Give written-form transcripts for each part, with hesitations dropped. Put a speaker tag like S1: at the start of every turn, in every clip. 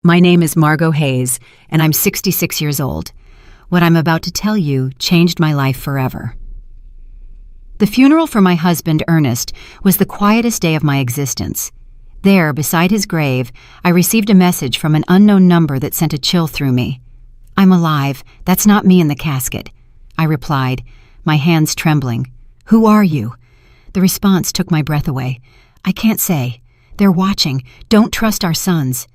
S1: My name is Margot Hayes, and I'm 66 years old. What I'm about to tell you changed my life forever. The funeral for my husband, Ernest, was the quietest day of my existence. There, beside his grave, I received a message from an unknown number that sent a chill through me. "I'm alive. That's not me in the casket," I replied, my hands trembling. "Who are you?" The response took my breath away. "I can't say. They're watching. Don't trust our sons."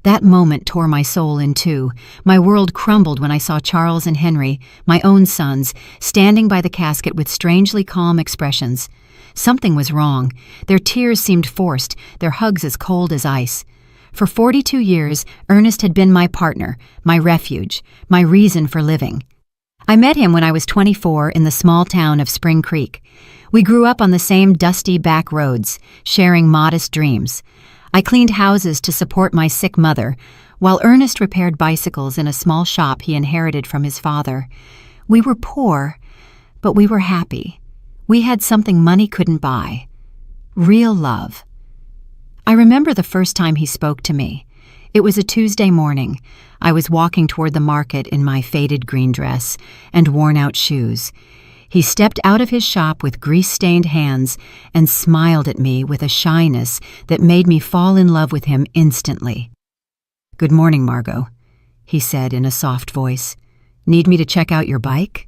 S1: That moment tore my soul in two. My world crumbled when I saw Charles and Henry, my own sons, standing by the casket with strangely calm expressions. Something was wrong. Their tears seemed forced, their hugs as cold as ice. For 42 years, Ernest had been my partner, my refuge, my reason for living. I met him when I was 24 in the small town of Spring Creek. We grew up on the same dusty back roads, sharing modest dreams. I cleaned houses to support my sick mother, while Ernest repaired bicycles in a small shop he inherited from his father. We were poor, but we were happy. We had something money couldn't buy: real love. I remember the first time he spoke to me. It was a Tuesday morning. I was walking toward the market in my faded green dress and worn-out shoes. He stepped out of his shop with grease-stained hands and smiled at me with a shyness that made me fall in love with him instantly. "Good morning, Margot," he said in a soft voice. "Need me to check out your bike?"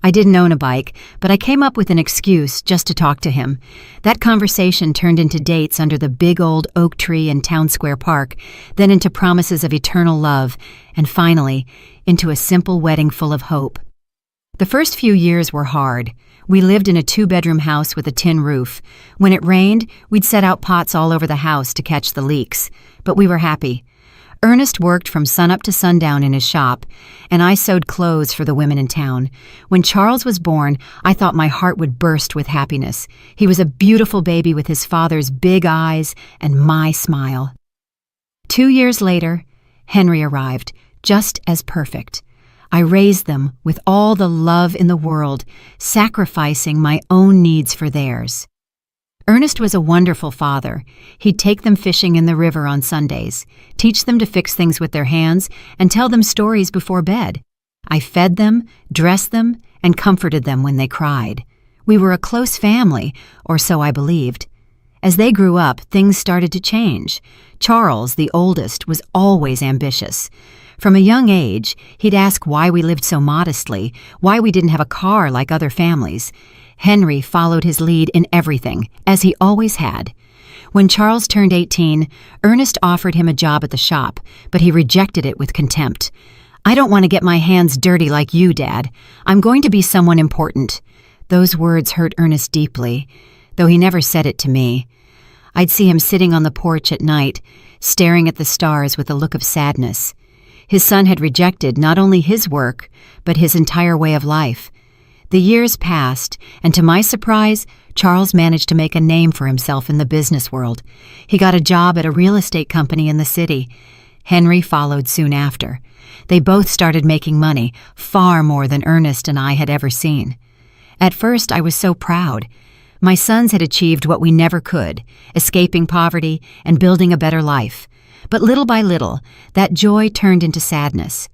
S1: I didn't own a bike, but I came up with an excuse just to talk to him. That conversation turned into dates under the big old oak tree in Town Square Park, then into promises of eternal love, and finally, into a simple wedding full of hope. The first few years were hard. We lived in a 2-bedroom house with a tin roof. When it rained, we'd set out pots all over the house to catch the leaks. But we were happy. Ernest worked from sunup to sundown in his shop, and I sewed clothes for the women in town. When Charles was born, I thought my heart would burst with happiness. He was a beautiful baby with his father's big eyes and my smile. 2 years later, Henry arrived, just as perfect. I raised them with all the love in the world, sacrificing my own needs for theirs. Ernest was a wonderful father. He'd take them fishing in the river on Sundays, teach them to fix things with their hands, and tell them stories before bed. I fed them, dressed them, and comforted them when they cried. We were a close family, or so I believed. As they grew up, things started to change. Charles, the oldest, was always ambitious. From a young age, he'd ask why we lived so modestly, why we didn't have a car like other families. Henry followed his lead in everything, as he always had. When Charles turned 18, Ernest offered him a job at the shop, but he rejected it with contempt. "I don't want to get my hands dirty like you, Dad. I'm going to be someone important." Those words hurt Ernest deeply, though he never said it to me. I'd see him sitting on the porch at night, staring at the stars with a look of sadness. His son had rejected not only his work, but his entire way of life. The years passed, and to my surprise, Charles managed to make a name for himself in the business world. He got a job at a real estate company in the city. Henry followed soon after. They both started making money, far more than Ernest and I had ever seen. At first, I was so proud. My sons had achieved what we never could, escaping poverty and building a better life. But little by little, that joy turned into sadness.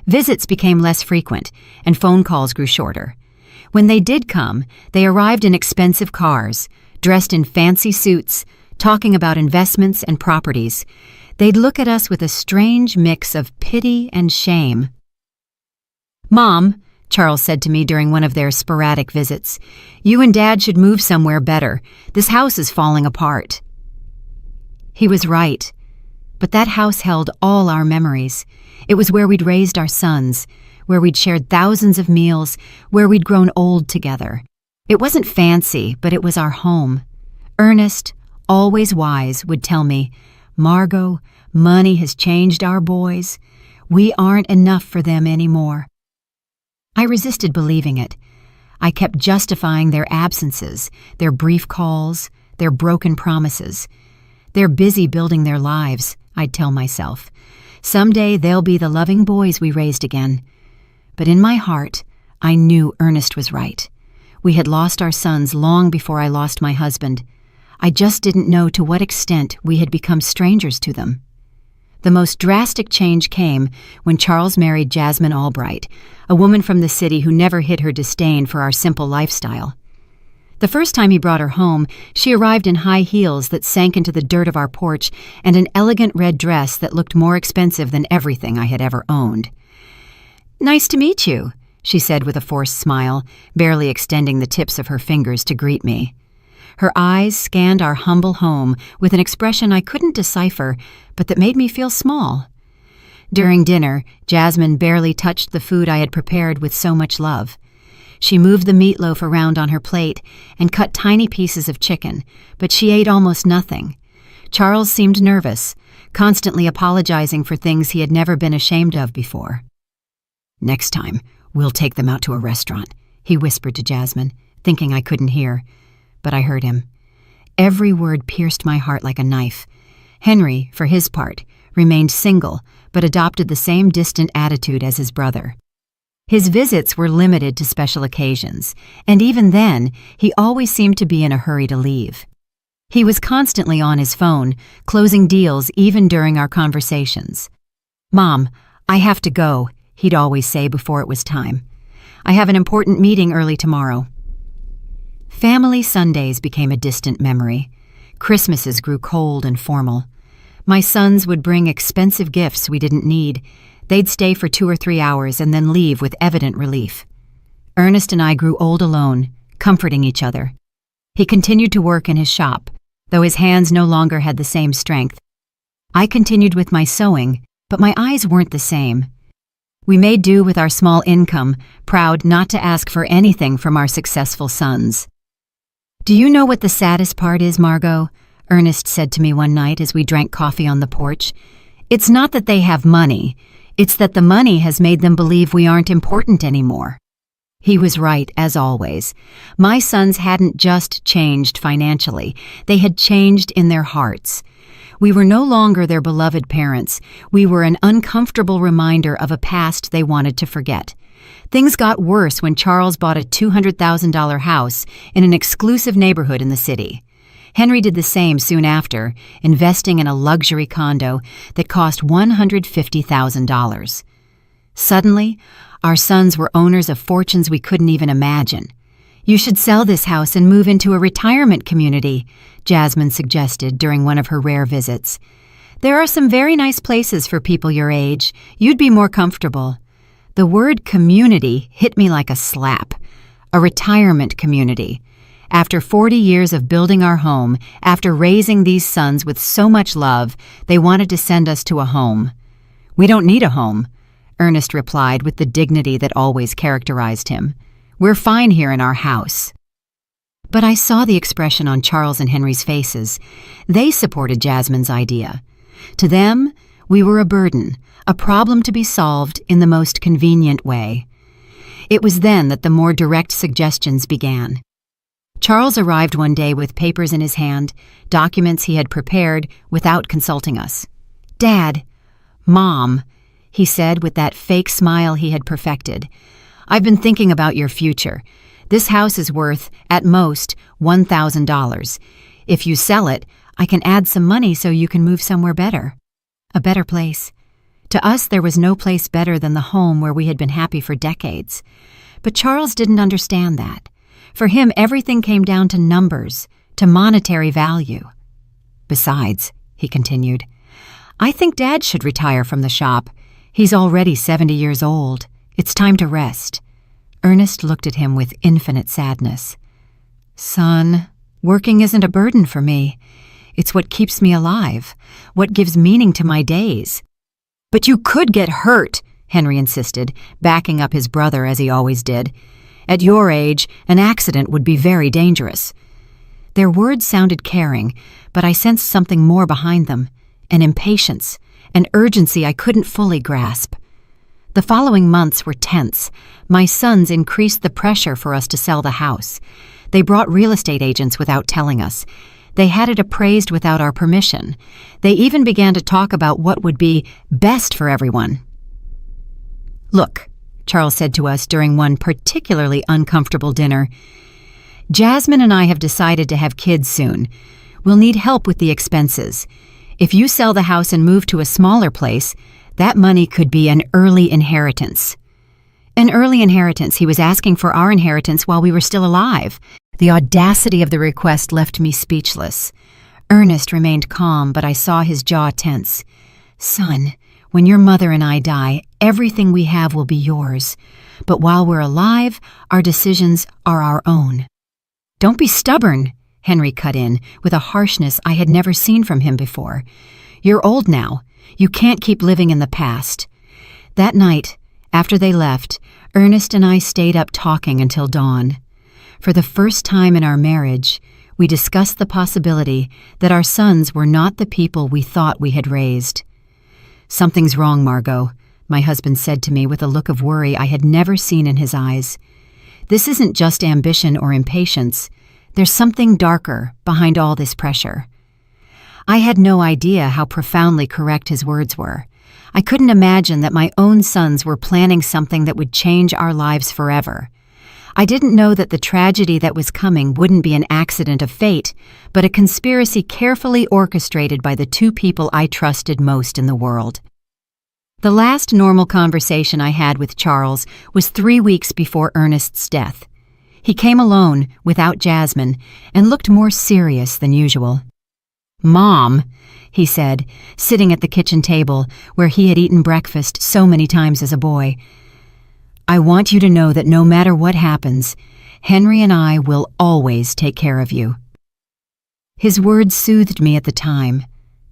S1: Visits became less frequent, and phone calls grew shorter. When they did come, they arrived in expensive cars, dressed in fancy suits, talking about investments and properties. They'd look at us with a strange mix of pity and shame. "Mom," Charles said to me during one of their sporadic visits, "you and Dad should move somewhere better. This house is falling apart." He was right. But that house held all our memories. It was where we'd raised our sons, where we'd shared thousands of meals, where we'd grown old together. It wasn't fancy, but it was our home. Ernest, always wise, would tell me, "Margot, money has changed our boys. We aren't enough for them anymore." I resisted believing it. I kept justifying their absences, their brief calls, their broken promises. "They're busy building their lives," I'd tell myself. "Someday they'll be the loving boys we raised again." But in my heart, I knew Ernest was right. We had lost our sons long before I lost my husband. I just didn't know to what extent we had become strangers to them. The most drastic change came when Charles married Jasmine Albright, a woman from the city who never hid her disdain for our simple lifestyle. The first time he brought her home, she arrived in high heels that sank into the dirt of our porch and an elegant red dress that looked more expensive than everything I had ever owned. "Nice to meet you," she said with a forced smile, barely extending the tips of her fingers to greet me. Her eyes scanned our humble home with an expression I couldn't decipher, but that made me feel small. During dinner, Jasmine barely touched the food I had prepared with so much love. She moved the meatloaf around on her plate and cut tiny pieces of chicken, but she ate almost nothing. Charles seemed nervous, constantly apologizing for things he had never been ashamed of before. "Next time, we'll take them out to a restaurant," he whispered to Jasmine, thinking I couldn't hear. But I heard him. Every word pierced my heart like a knife. Henry, for his part, remained single, but adopted the same distant attitude as his brother. His visits were limited to special occasions, and even then, he always seemed to be in a hurry to leave. He was constantly on his phone, closing deals even during our conversations. "Mom, I have to go," he'd always say before it was time. "I have an important meeting early tomorrow." Family Sundays became a distant memory. Christmases grew cold and formal. My sons would bring expensive gifts we didn't need. They'd stay for 2 or 3 hours and then leave with evident relief. Ernest and I grew old alone, comforting each other. He continued to work in his shop, though his hands no longer had the same strength. I continued with my sewing, but my eyes weren't the same. We made do with our small income, proud not to ask for anything from our successful sons. "Do you know what the saddest part is, Margot?" Ernest said to me one night as we drank coffee on the porch. "It's not that they have money. It's that the money has made them believe we aren't important anymore." He was right, as always. My sons hadn't just changed financially. They had changed in their hearts. We were no longer their beloved parents. We were an uncomfortable reminder of a past they wanted to forget. Things got worse when Charles bought a $200,000 house in an exclusive neighborhood in the city. Henry did the same soon after, investing in a luxury condo that cost $150,000. Suddenly, our sons were owners of fortunes we couldn't even imagine. "You should sell this house and move into a retirement community," Jasmine suggested during one of her rare visits. "There are some very nice places for people your age. You'd be more comfortable." The word community hit me like a slap. A retirement community. After 40 years of building our home, after raising these sons with so much love, they wanted to send us to a home. "We don't need a home," Ernest replied with the dignity that always characterized him. "We're fine here in our house." But I saw the expression on Charles and Henry's faces. They supported Jasmine's idea. To them, we were a burden, a problem to be solved in the most convenient way. It was then that the more direct suggestions began. Charles arrived one day with papers in his hand, documents he had prepared without consulting us. "Dad, Mom," he said with that fake smile he had perfected, "I've been thinking about your future. This house is worth, at most, $1,000. If you sell it, I can add some money so you can move somewhere better. A better place." To us, there was no place better than the home where we had been happy for decades. But Charles didn't understand that. For him, everything came down to numbers, to monetary value. "Besides," he continued, "I think Dad should retire from the shop. He's already 70 years old. It's time to rest." Ernest looked at him with infinite sadness. "Son, working isn't a burden for me. It's what keeps me alive, what gives meaning to my days." "But you could get hurt," Henry insisted, backing up his brother as he always did. "At your age, an accident would be very dangerous." Their words sounded caring, but I sensed something more behind them, an impatience, an urgency I couldn't fully grasp. The following months were tense. My sons increased the pressure for us to sell the house. They brought real estate agents without telling us. They had it appraised without our permission. They even began to talk about what would be best for everyone. "Look," Charles said to us during one particularly uncomfortable dinner, "Jasmine and I have decided to have kids soon. We'll need help with the expenses. If you sell the house and move to a smaller place, that money could be an early inheritance. An early inheritance. He was asking for our inheritance while we were still alive. The audacity of the request left me speechless. Ernest remained calm, but I saw his jaw tense. Son, when your mother and I die, everything we have will be yours. But while we're alive, our decisions are our own. Don't be stubborn, Henry cut in, with a harshness I had never seen from him before. You're old now. You can't keep living in the past. That night, after they left, Ernest and I stayed up talking until dawn. For the first time in our marriage, we discussed the possibility that our sons were not the people we thought we had raised. Something's wrong, Margot, my husband said to me with a look of worry I had never seen in his eyes. This isn't just ambition or impatience. There's something darker behind all this pressure. I had no idea how profoundly correct his words were. I couldn't imagine that my own sons were planning something that would change our lives forever. I didn't know that the tragedy that was coming wouldn't be an accident of fate, but a conspiracy carefully orchestrated by the two people I trusted most in the world. The last normal conversation I had with Charles was 3 weeks before Ernest's death. He came alone, without Jasmine, and looked more serious than usual. Mom, he said, sitting at the kitchen table where he had eaten breakfast so many times as a boy, I want you to know that no matter what happens, Henry and I will always take care of you. His words soothed me at the time,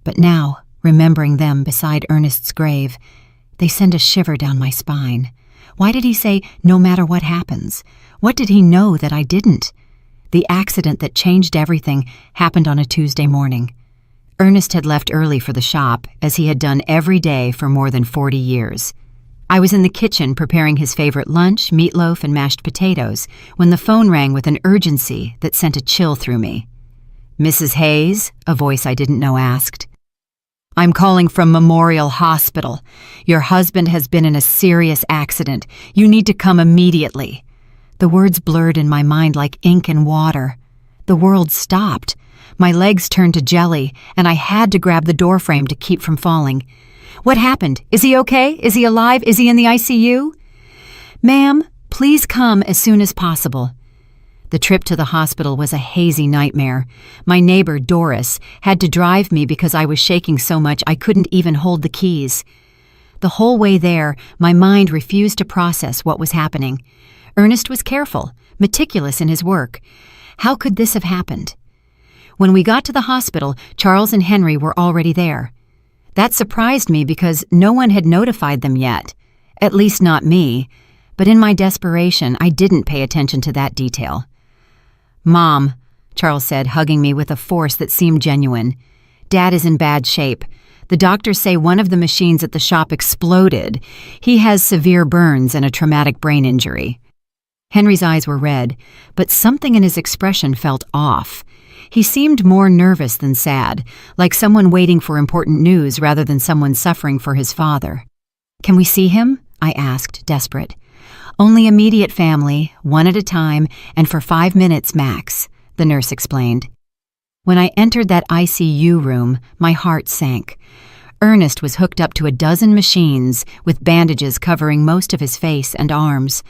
S1: but now, remembering them beside Ernest's grave, they send a shiver down my spine. Why did he say, no matter what happens? What did he know that I didn't? The accident that changed everything happened on a Tuesday morning. Ernest had left early for the shop, as he had done every day for more than 40 years. I was in the kitchen preparing his favorite lunch, meatloaf and mashed potatoes, when the phone rang with an urgency that sent a chill through me. Mrs. Hayes, a voice I didn't know asked. I'm calling from Memorial Hospital. Your husband has been in a serious accident. You need to come immediately. The words blurred in my mind like ink and water. The world stopped. My legs turned to jelly, and I had to grab the doorframe to keep from falling. What happened? Is he okay? Is he alive? Is he in the ICU? Ma'am, please come as soon as possible. The trip to the hospital was a hazy nightmare. My neighbor, Doris, had to drive me because I was shaking so much I couldn't even hold the keys. The whole way there, my mind refused to process what was happening. Ernest was careful, meticulous in his work. How could this have happened? When we got to the hospital, Charles and Henry were already there. That surprised me because no one had notified them yet. At least not me. But in my desperation, I didn't pay attention to that detail. Mom, Charles said, hugging me with a force that seemed genuine. Dad is in bad shape. The doctors say one of the machines at the shop exploded. He has severe burns and a traumatic brain injury. Henry's eyes were red, but something in his expression felt off. He seemed more nervous than sad, like someone waiting for important news rather than someone suffering for his father. Can we see him? I asked, desperate. Only immediate family, one at a time, and for 5 minutes max, the nurse explained. When I entered that ICU room, my heart sank. Ernest was hooked up to a dozen machines with bandages covering most of his face and arms.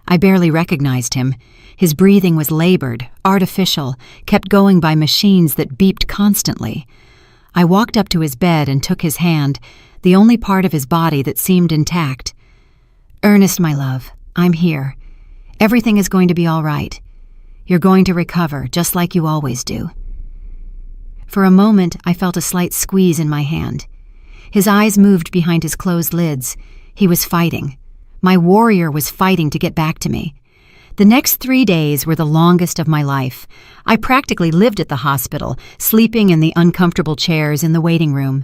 S1: I barely recognized him. His breathing was labored, artificial, kept going by machines that beeped constantly. I walked up to his bed and took his hand, the only part of his body that seemed intact. Ernest, my love, I'm here. Everything is going to be all right. You're going to recover, just like you always do. For a moment, I felt a slight squeeze in my hand. His eyes moved behind his closed lids. He was fighting. My warrior was fighting to get back to me. The next 3 days were the longest of my life. I practically lived at the hospital, sleeping in the uncomfortable chairs in the waiting room.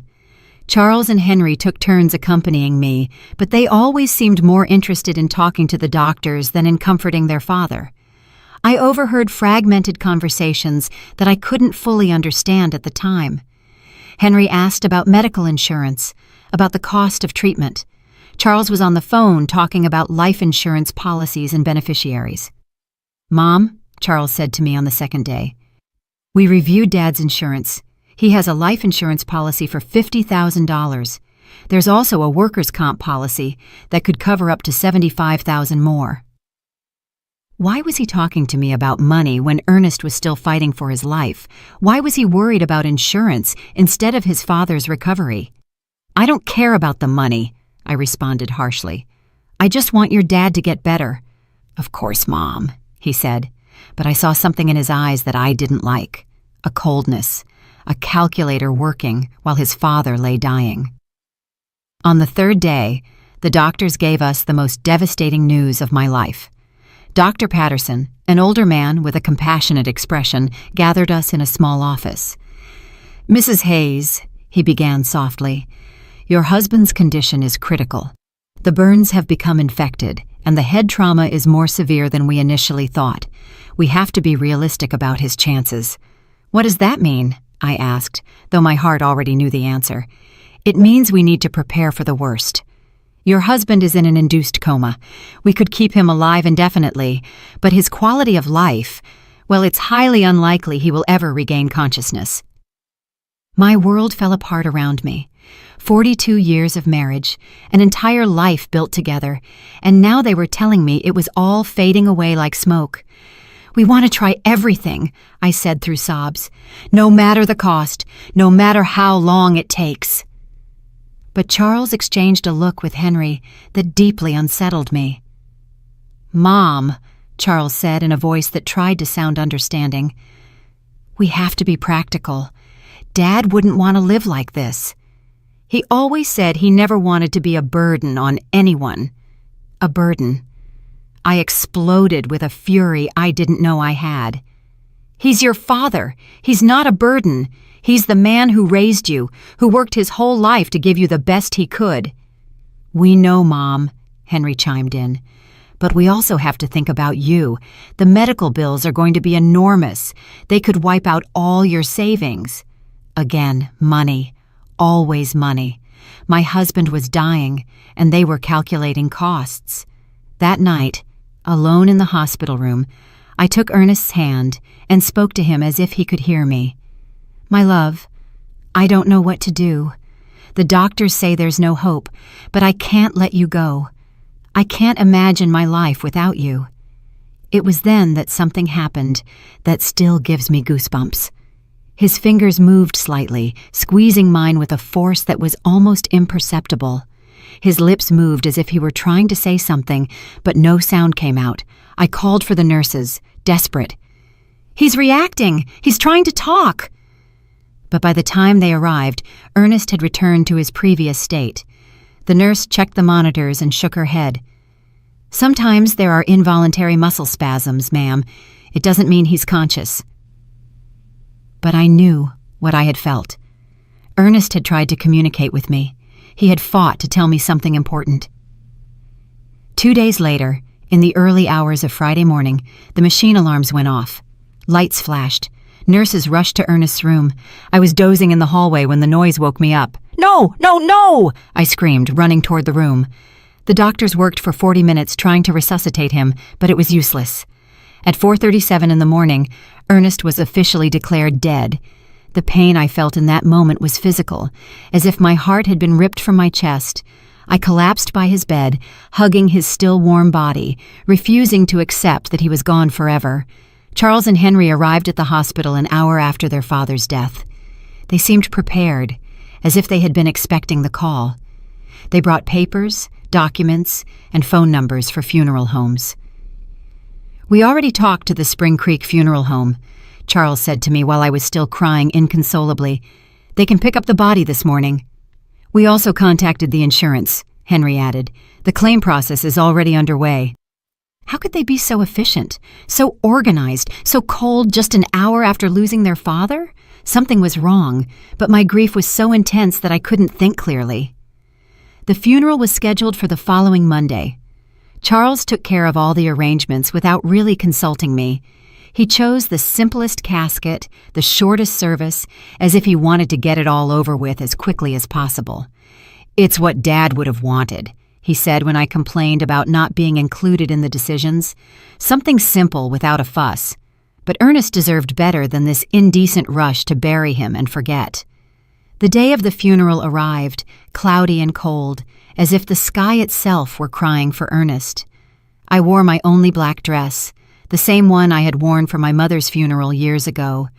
S1: Charles and Henry took turns accompanying me, but they always seemed more interested in talking to the doctors than in comforting their father. I overheard fragmented conversations that I couldn't fully understand at the time. Henry asked about medical insurance, about the cost of treatment. Charles was on the phone talking about life insurance policies and beneficiaries. Mom, Charles said to me on the second day, we reviewed Dad's insurance. He has a life insurance policy for $50,000. There's also a workers' comp policy that could cover up to $75,000 more. Why was he talking to me about money when Ernest was still fighting for his life? Why was he worried about insurance instead of his father's recovery? I don't care about the money, I responded harshly. I just want your dad to get better. Of course, Mom, he said, but I saw something in his eyes that I didn't like. A coldness, a calculator working while his father lay dying. On the third day, the doctors gave us the most devastating news of my life. Dr. Patterson, an older man with a compassionate expression, gathered us in a small office. Mrs. Hayes, he began softly, your husband's condition is critical. The burns have become infected, and the head trauma is more severe than we initially thought. We have to be realistic about his chances. What does that mean? I asked, though my heart already knew the answer. It means we need to prepare for the worst. Your husband is in an induced coma. We could keep him alive indefinitely, but his quality of life, well, it's highly unlikely he will ever regain consciousness. My world fell apart around me. 42 years of marriage, an entire life built together, and now they were telling me it was all fading away like smoke. We want to try everything, I said through sobs, no matter the cost, no matter how long it takes. But Charles exchanged a look with Henry that deeply unsettled me. Mom, Charles said in a voice that tried to sound understanding, we have to be practical. Dad wouldn't want to live like this. He always said he never wanted to be a burden on anyone. A burden. I exploded with a fury I didn't know I had. He's your father. He's not a burden. He's the man who raised you, who worked his whole life to give you the best he could. We know, Mom, Henry chimed in. But we also have to think about you. The medical bills are going to be enormous. They could wipe out all your savings. Again, money. Always money. My husband was dying, and they were calculating costs. That night, alone in the hospital room, I took Ernest's hand and spoke to him as if he could hear me. My love, I don't know what to do. The doctors say there's no hope, but I can't let you go. I can't imagine my life without you. It was then that something happened that still gives me goosebumps. His fingers moved slightly, squeezing mine with a force that was almost imperceptible. His lips moved as if he were trying to say something, but no sound came out. I called for the nurses, desperate. He's reacting! He's trying to talk! But by the time they arrived, Ernest had returned to his previous state. The nurse checked the monitors and shook her head. Sometimes there are involuntary muscle spasms, ma'am. It doesn't mean he's conscious. But I knew what I had felt. Ernest had tried to communicate with me. He had fought to tell me something important. 2 days later, in the early hours of Friday morning, the machine alarms went off. Lights flashed. Nurses rushed to Ernest's room. I was dozing in the hallway when the noise woke me up. No, no, no! I screamed, running toward the room. The doctors worked for 40 minutes trying to resuscitate him, but it was useless. At 4:37 in the morning, Ernest was officially declared dead. The pain I felt in that moment was physical, as if my heart had been ripped from my chest. I collapsed by his bed, hugging his still warm body, refusing to accept that he was gone forever. Charles and Henry arrived at the hospital an hour after their father's death. They seemed prepared, as if they had been expecting the call. They brought papers, documents, and phone numbers for funeral homes. We already talked to the Spring Creek Funeral Home, Charles said to me while I was still crying inconsolably. They can pick up the body this morning. We also contacted the insurance, Henry added. The claim process is already underway. How could they be so efficient, so organized, so cold just an hour after losing their father? Something was wrong, but my grief was so intense that I couldn't think clearly. The funeral was scheduled for the following Monday. Charles took care of all the arrangements without really consulting me. He chose the simplest casket, the shortest service, as if he wanted to get it all over with as quickly as possible. It's what Dad would have wanted, he said when I complained about not being included in the decisions. Something simple without a fuss. But Ernest deserved better than this indecent rush to bury him and forget. The day of the funeral arrived, cloudy and cold, as if the sky itself were crying for Ernest. I wore my only black dress, the same one I had worn for my mother's funeral years ago.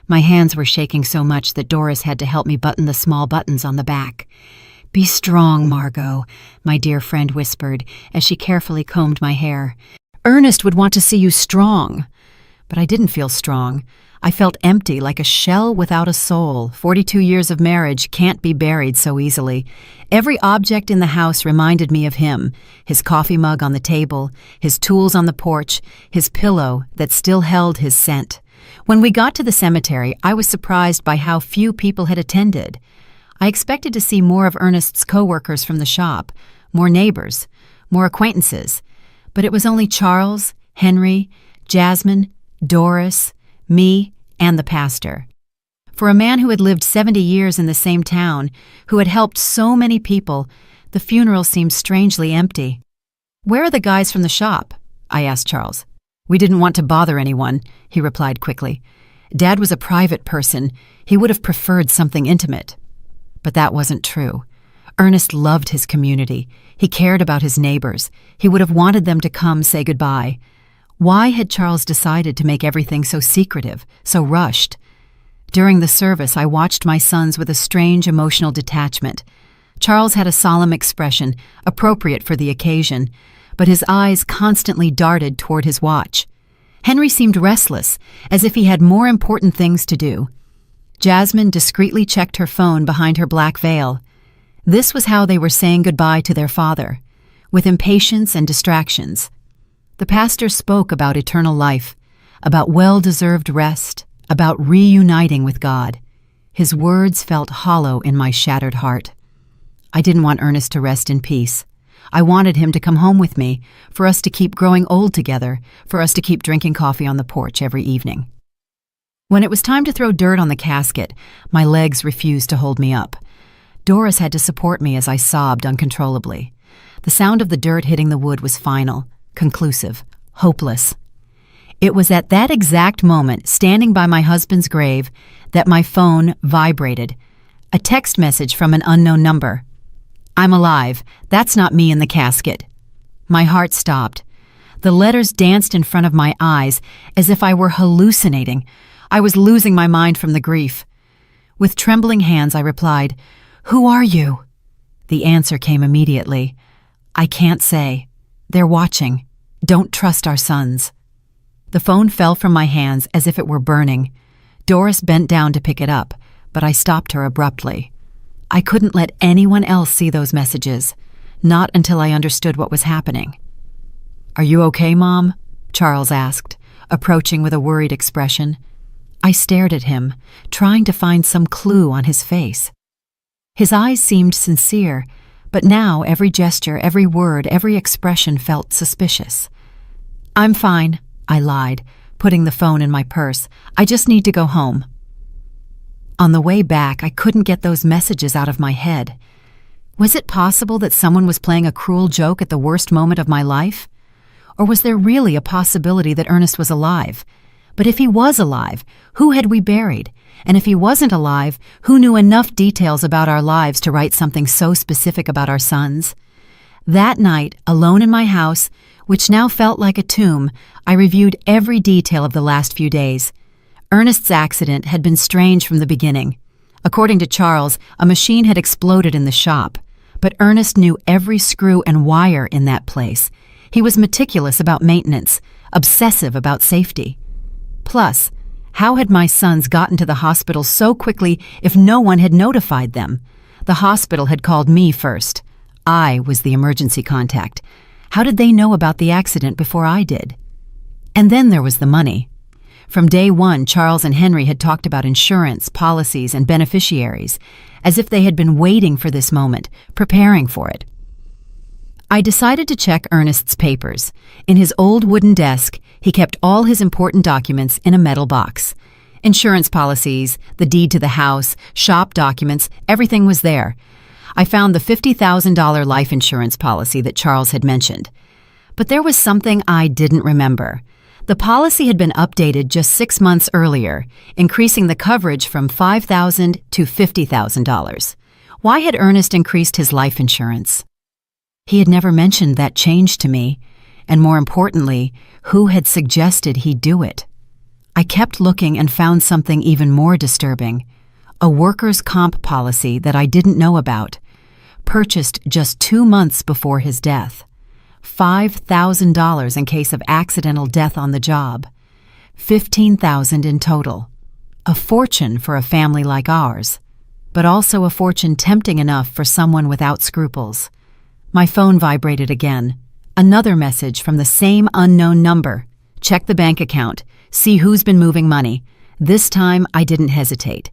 S1: My hands were shaking so much that Doris had to help me button the small buttons on the back. "Be strong, Margot," my dear friend whispered as she carefully combed my hair. "Ernest would want to see you strong." But I didn't feel strong. I felt empty, like a shell without a soul. 42 years of marriage can't be buried so easily. Every object in the house reminded me of him: his coffee mug on the table, his tools on the porch, his pillow that still held his scent. When we got to the cemetery, I was surprised by how few people had attended. I expected to see more of Ernest's co-workers from the shop, more neighbors, more acquaintances. But it was only Charles, Henry, Jasmine, Doris, me, and the pastor. For a man who had lived 70 years in the same town, who had helped so many people, the funeral seemed strangely empty. "Where are the guys from the shop?" I asked Charles. "We didn't want to bother anyone," he replied quickly. "Dad was a private person. He would have preferred something intimate." But that wasn't true. Ernest loved his community. He cared about his neighbors. He would have wanted them to come say goodbye. Why had Charles decided to make everything so secretive, so rushed? During the service, I watched my sons with a strange emotional detachment. Charles had a solemn expression, appropriate for the occasion, but his eyes constantly darted toward his watch. Henry seemed restless, as if he had more important things to do. Jasmine discreetly checked her phone behind her black veil. This was how they were saying goodbye to their father, with impatience and distractions. The pastor spoke about eternal life, about well-deserved rest, about reuniting with God. His words felt hollow in my shattered heart. I didn't want Ernest to rest in peace. I wanted him to come home with me, for us to keep growing old together, for us to keep drinking coffee on the porch every evening. When it was time to throw dirt on the casket, my legs refused to hold me up. Doris had to support me as I sobbed uncontrollably. The sound of the dirt hitting the wood was final, conclusive, hopeless. It was at that exact moment, standing by my husband's grave, that my phone vibrated. A text message from an unknown number. "I'm alive. That's not me in the casket." My heart stopped. The letters danced in front of my eyes as if I were hallucinating. I was losing my mind from the grief. With trembling hands, I replied, "Who are you?" The answer came immediately. "I can't say. They're watching. Don't trust our sons." The phone fell from my hands as if it were burning. Doris bent down to pick it up, but I stopped her abruptly. I couldn't let anyone else see those messages, not until I understood what was happening. "Are you okay, Mom?" Charles asked, approaching with a worried expression. I stared at him, trying to find some clue on his face. His eyes seemed sincere, but now every gesture, every word, every expression felt suspicious. "I'm fine," I lied, putting the phone in my purse. "I just need to go home." On the way back, I couldn't get those messages out of my head. Was it possible that someone was playing a cruel joke at the worst moment of my life? Or was there really a possibility that Ernest was alive? But if he was alive, who had we buried? And if he wasn't alive, who knew enough details about our lives to write something so specific about our sons? That night, alone in my house, which now felt like a tomb, I reviewed every detail of the last few days. Ernest's accident had been strange from the beginning. According to Charles, a machine had exploded in the shop. But Ernest knew every screw and wire in that place. He was meticulous about maintenance, obsessive about safety. Plus, how had my sons gotten to the hospital so quickly if no one had notified them? The hospital had called me first. I was the emergency contact. How did they know about the accident before I did? And then there was the money. From day one, Charles and Henry had talked about insurance, policies, and beneficiaries, as if they had been waiting for this moment, preparing for it. I decided to check Ernest's papers. In his old wooden desk, he kept all his important documents in a metal box. Insurance policies, the deed to the house, shop documents, everything was there. I found the $50,000 life insurance policy that Charles had mentioned. But there was something I didn't remember. The policy had been updated just 6 months earlier, increasing the coverage from $5,000 to $50,000. Why had Ernest increased his life insurance? He had never mentioned that change to me, and more importantly, who had suggested he do it? I kept looking and found something even more disturbing. A workers' comp policy that I didn't know about, purchased just 2 months before his death. $5,000 in case of accidental death on the job. $15,000 in total. A fortune for a family like ours, but also a fortune tempting enough for someone without scruples. My phone vibrated again. Another message from the same unknown number. Check the bank account. See who's been moving money. This time I didn't hesitate.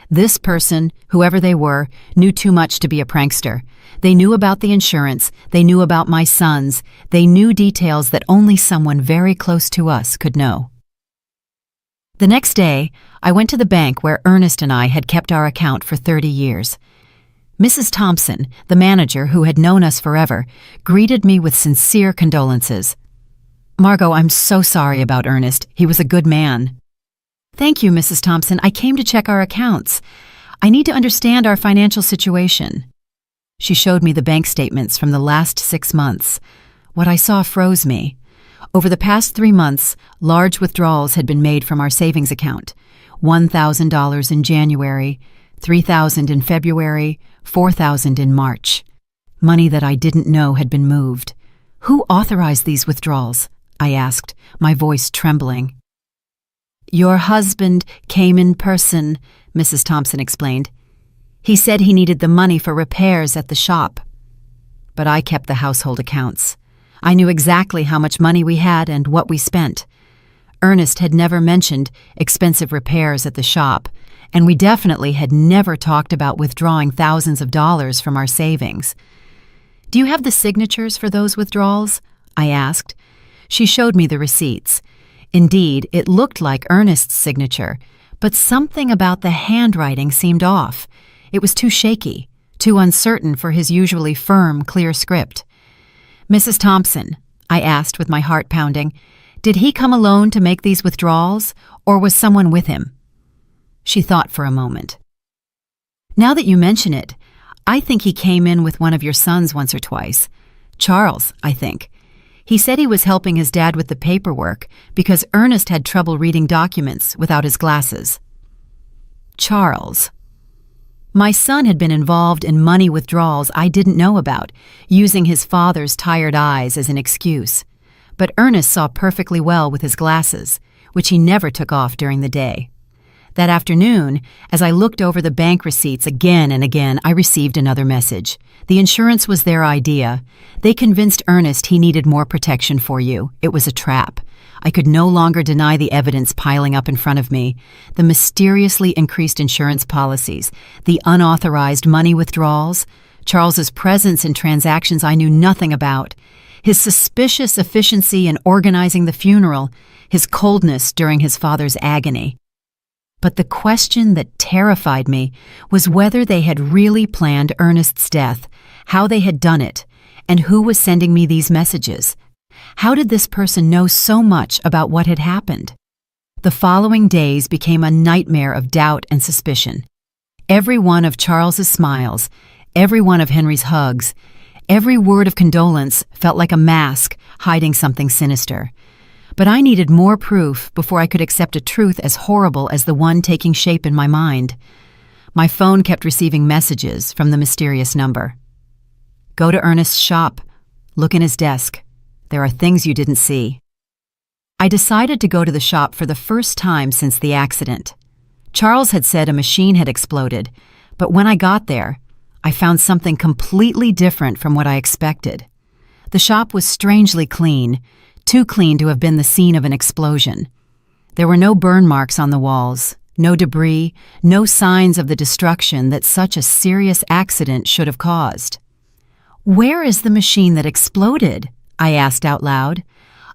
S1: This person, whoever they were, knew too much to be a prankster. They knew about the insurance, they knew about my sons, they knew details that only someone very close to us could know. The next day, I went to the bank where Ernest and I had kept our account for 30 years. Mrs. Thompson, the manager who had known us forever, greeted me with sincere condolences. "Margot, I'm so sorry about Ernest. He was a good man." "Thank you, Mrs. Thompson. I came to check our accounts. I need to understand our financial situation." She showed me the bank statements from the last 6 months. What I saw froze me. Over the past 3 months, large withdrawals had been made from our savings account. $1,000 in January, $3,000 in February, $4,000 in March. Money that I didn't know had been moved. "Who authorized these withdrawals?" I asked, my voice trembling. "Your husband came in person," Mrs. Thompson explained. "He said he needed the money for repairs at the shop." But I kept the household accounts. I knew exactly how much money we had and what we spent. Ernest had never mentioned expensive repairs at the shop, and we definitely had never talked about withdrawing thousands of dollars from our savings. "Do you have the signatures for those withdrawals?" I asked. She showed me the receipts. Indeed, it looked like Ernest's signature, but something about the handwriting seemed off. It was too shaky, too uncertain for his usually firm, clear script. "Mrs. Thompson," I asked with my heart pounding, "did he come alone to make these withdrawals, or was someone with him?" She thought for a moment. "Now that you mention it, I think he came in with one of your sons once or twice. Charles, I think. He said he was helping his dad with the paperwork because Ernest had trouble reading documents without his glasses." Charles. My son had been involved in money withdrawals I didn't know about, using his father's tired eyes as an excuse. But Ernest saw perfectly well with his glasses, which he never took off during the day. That afternoon, as I looked over the bank receipts again and again, I received another message. The insurance was their idea. They convinced Ernest he needed more protection for you. It was a trap. I could no longer deny the evidence piling up in front of me. The mysteriously increased insurance policies, the unauthorized money withdrawals, Charles's presence in transactions I knew nothing about, his suspicious efficiency in organizing the funeral, his coldness during his father's agony. But the question that terrified me was whether they had really planned Ernest's death, how they had done it, and who was sending me these messages. How did this person know so much about what had happened? The following days became a nightmare of doubt and suspicion. Every one of Charles's smiles, every one of Henry's hugs, every word of condolence felt like a mask hiding something sinister. But I needed more proof before I could accept a truth as horrible as the one taking shape in my mind. My phone kept receiving messages from the mysterious number. "Go to Ernest's shop. Look in his desk. There are things you didn't see." I decided to go to the shop for the first time since the accident. Charles had said a machine had exploded, but when I got there, I found something completely different from what I expected. The shop was strangely clean, too clean to have been the scene of an explosion. There were no burn marks on the walls, no debris, no signs of the destruction that such a serious accident should have caused. "Where is the machine that exploded?" I asked out loud.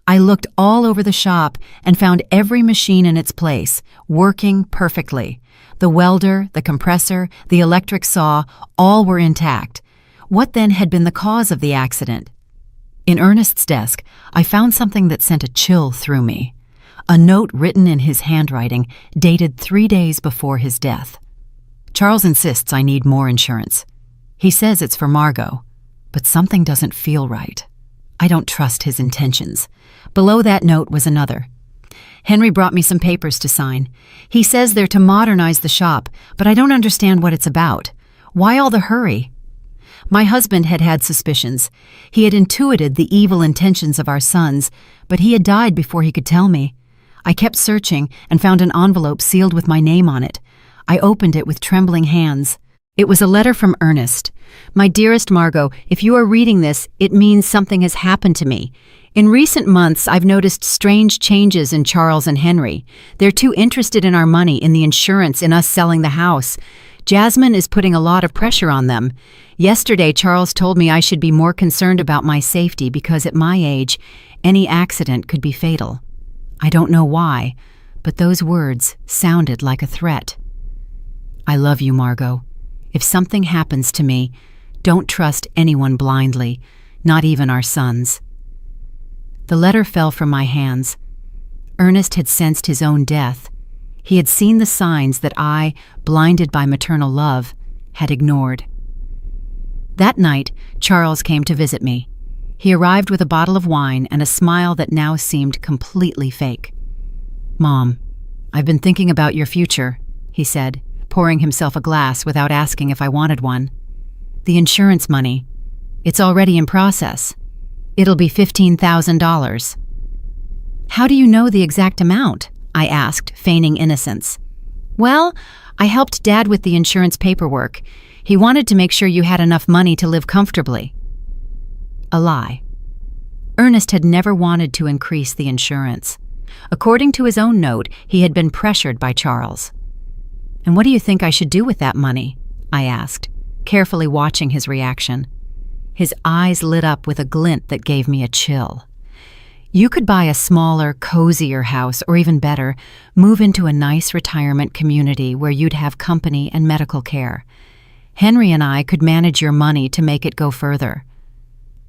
S1: I looked all over the shop and found every machine in its place, working perfectly. The welder, the compressor, the electric saw, all were intact. What then had been the cause of the accident? In Ernest's desk, I found something that sent a chill through me. A note written in his handwriting, dated 3 days before his death. Charles insists I need more insurance. He says it's for Margot, but something doesn't feel right. I don't trust his intentions. Below that note was another. Henry brought me some papers to sign. He says they're to modernize the shop, but I don't understand what it's about. Why all the hurry? My husband had had suspicions. He had intuited the evil intentions of our sons, but he had died before he could tell me. I kept searching and found an envelope sealed with my name on it. I opened it with trembling hands. It was a letter from Ernest. My dearest Margot, if you are reading this, it means something has happened to me. In recent months, I've noticed strange changes in Charles and Henry. They're too interested in our money, in the insurance, in us selling the house. Jasmine is putting a lot of pressure on them. Yesterday, Charles told me I should be more concerned about my safety because at my age, any accident could be fatal. I don't know why, but those words sounded like a threat. I love you, Margot. If something happens to me, don't trust anyone blindly, not even our sons. The letter fell from my hands. Ernest had sensed his own death. He had seen the signs that I, blinded by maternal love, had ignored. That night, Charles came to visit me. He arrived with a bottle of wine and a smile that now seemed completely fake. "Mom, I've been thinking about your future," he said, pouring himself a glass without asking if I wanted one. "The insurance money. It's already in process. It'll be $15,000. "How do you know the exact amount?" I asked, feigning innocence. "Well, I helped Dad with the insurance paperwork. He wanted to make sure you had enough money to live comfortably." A lie. Ernest had never wanted to increase the insurance. According to his own note, he had been pressured by Charles. "And what do you think I should do with that money?" I asked, carefully watching his reaction. His eyes lit up with a glint that gave me a chill. "You could buy a smaller, cozier house, or even better, move into a nice retirement community where you'd have company and medical care. Henry and I could manage your money to make it go further."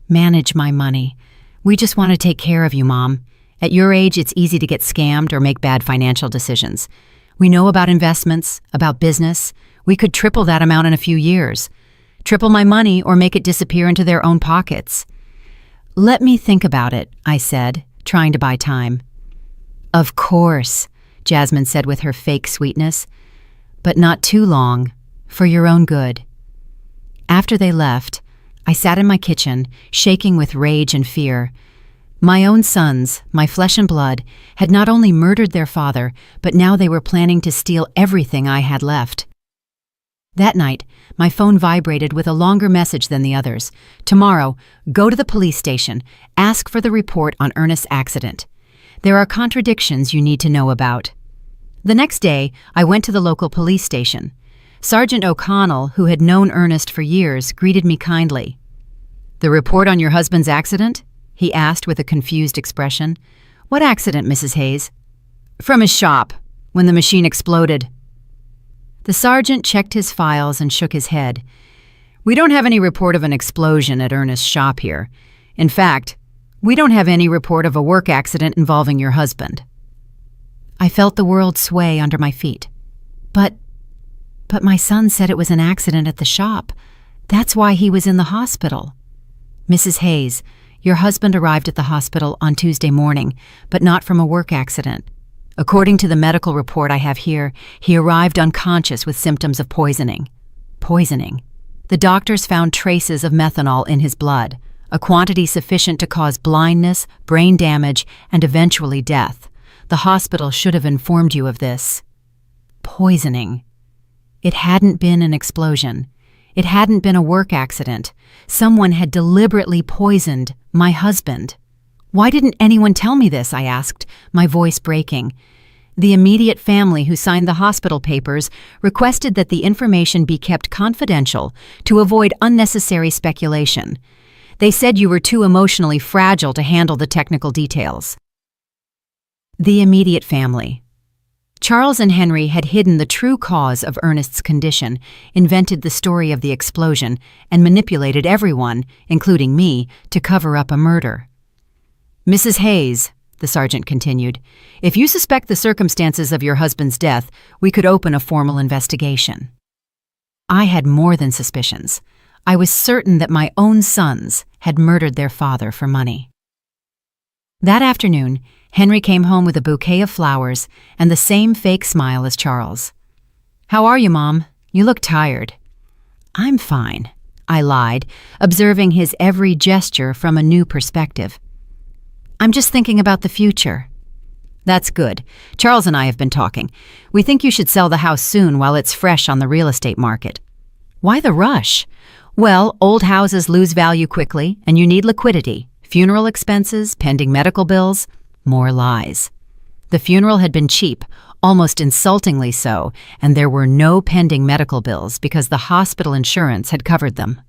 S1: "Manage my money. We just want to take care of you, Mom. At your age, it's easy to get scammed or make bad financial decisions. We know about investments, about business. We could triple that amount in a few years. Triple my money or make it disappear into their own pockets." "Let me think about it," I said, trying to buy time. "Of course," Jasmine said with her fake sweetness. "But not too long, for your own good." After they left, I sat in my kitchen, shaking with rage and fear. My own sons, my flesh and blood, had not only murdered their father, but now they were planning to steal everything I had left. That night, my phone vibrated with a longer message than the others. "Tomorrow, go to the police station. Ask for the report on Ernest's accident. There are contradictions you need to know about." The next day, I went to the local police station. Sergeant O'Connell, who had known Ernest for years, greeted me kindly. "The report on your husband's accident?" he asked with a confused expression. "What accident, Mrs. Hayes?" "From his shop, when the machine exploded." The sergeant checked his files and shook his head. "We don't have any report of an explosion at Ernest's shop here. In fact, we don't have any report of a work accident involving your husband." I felt the world sway under my feet. But my son said it was an accident at the shop. That's why he was in the hospital." "Mrs. Hayes, your husband arrived at the hospital on Tuesday morning, but not from a work accident. According to the medical report I have here, he arrived unconscious with symptoms of poisoning." Poisoning. The doctors found traces of methanol in his blood, a quantity sufficient to cause blindness, brain damage, and eventually death. The hospital should have informed you of this. Poisoning. It hadn't been an explosion. It hadn't been a work accident. Someone had deliberately poisoned my husband. "Why didn't anyone tell me this?" I asked, my voice breaking. The immediate family who signed the hospital papers requested that the information be kept confidential to avoid unnecessary speculation. They said you were too emotionally fragile to handle the technical details. The immediate family. Charles and Henry had hidden the true cause of Ernest's condition, invented the story of the explosion, and manipulated everyone, including me, to cover up a murder. "Mrs. Hayes," the sergeant continued. "If you suspect the circumstances of your husband's death, we could open a formal investigation." I had more than suspicions. I was certain that my own sons had murdered their father for money. That afternoon, Henry came home with a bouquet of flowers and the same fake smile as Charles. "How are you, Mom? You look tired." "I'm fine," I lied, observing his every gesture from a new perspective. "I'm just thinking about the future." "That's good. Charles and I have been talking. We think you should sell the house soon while it's fresh on the real estate market." "Why the rush?" "Well, old houses lose value quickly, and you need liquidity. Funeral expenses, pending medical bills." More lies. The funeral had been cheap, almost insultingly so, and there were no pending medical bills because the hospital insurance had covered them.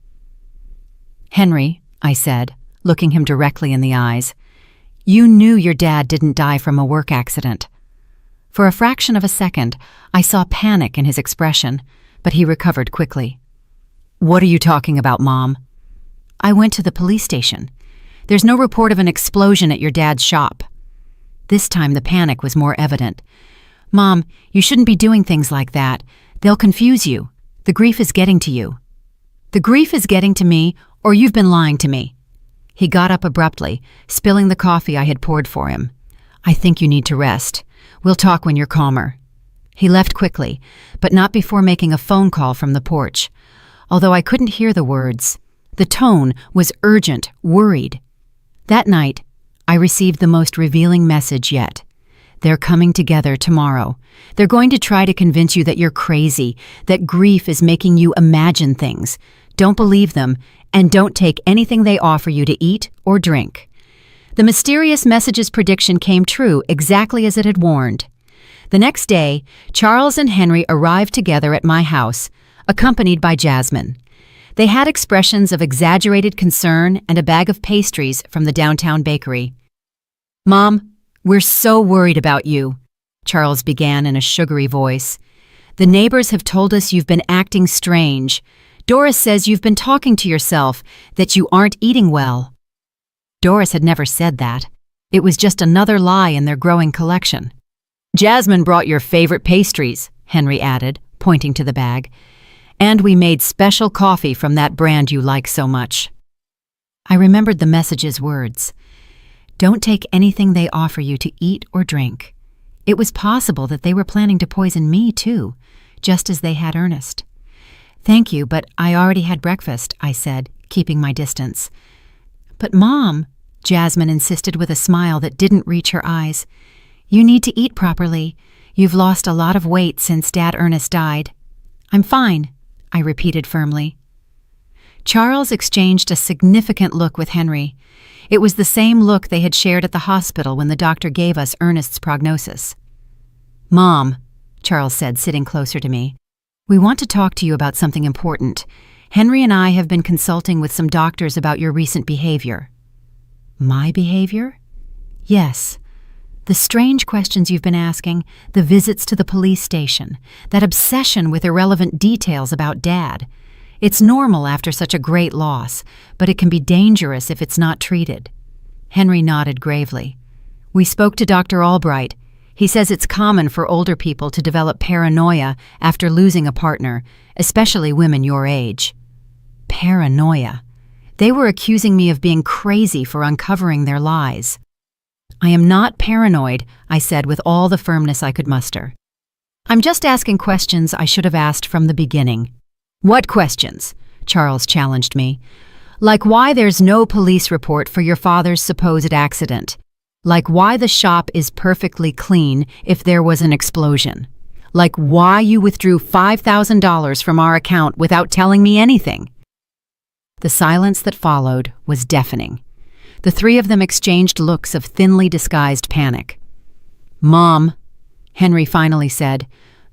S1: "Henry," I said, looking him directly in the eyes, "you knew your dad didn't die from a work accident." For a fraction of a second, I saw panic in his expression, but he recovered quickly. "What are you talking about, Mom?" "I went to the police station. There's no report of an explosion at your dad's shop." This time the panic was more evident. "Mom, you shouldn't be doing things like that. They'll confuse you. The grief is getting to you." "The grief is getting to me, or you've been lying to me." He got up abruptly, spilling the coffee I had poured for him. "I think you need to rest. We'll talk when you're calmer." He left quickly, but not before making a phone call from the porch. Although I couldn't hear the words, the tone was urgent, worried. That night, I received the most revealing message yet. "They're coming together tomorrow. They're going to try to convince you that you're crazy, that grief is making you imagine things. Don't believe them, and don't take anything they offer you to eat or drink." The mysterious message's prediction came true exactly as it had warned. The next day, Charles and Henry arrived together at my house, accompanied by Jasmine. They had expressions of exaggerated concern and a bag of pastries from the downtown bakery. "Mom, we're so worried about you," Charles began in a sugary voice. "The neighbors have told us you've been acting strange. Doris says you've been talking to yourself, that you aren't eating well." Doris had never said that. It was just another lie in their growing collection. "Jasmine brought your favorite pastries," Henry added, pointing to the bag. "And we made special coffee from that brand you like so much." I remembered the message's words. Don't take anything they offer you to eat or drink. It was possible that they were planning to poison me, too, just as they had Ernest. "Thank you, but I already had breakfast," I said, keeping my distance. "But Mom," Jasmine insisted with a smile that didn't reach her eyes, "you need to eat properly. You've lost a lot of weight since Dad Ernest died." "I'm fine," I repeated firmly. Charles exchanged a significant look with Henry. It was the same look they had shared at the hospital when the doctor gave us Ernest's prognosis. "Mom," Charles said, sitting closer to me, "we want to talk to you about something important. Henry and I have been consulting with some doctors about your recent behavior." "My behavior?" "Yes. The strange questions you've been asking, the visits to the police station, that obsession with irrelevant details about Dad. It's normal after such a great loss, but it can be dangerous if it's not treated." Henry nodded gravely. "We spoke to Dr. Albright. He says it's common for older people to develop paranoia after losing a partner, especially women your age." Paranoia. They were accusing me of being crazy for uncovering their lies. "I am not paranoid," I said with all the firmness I could muster. "I'm just asking questions I should have asked from the beginning." "What questions?" Charles challenged me. "Like why there's no police report for your father's supposed accident. Like why the shop is perfectly clean if there was an explosion. Like why you withdrew $5,000 from our account without telling me anything." The silence that followed was deafening. The three of them exchanged looks of thinly disguised panic. "Mom," Henry finally said,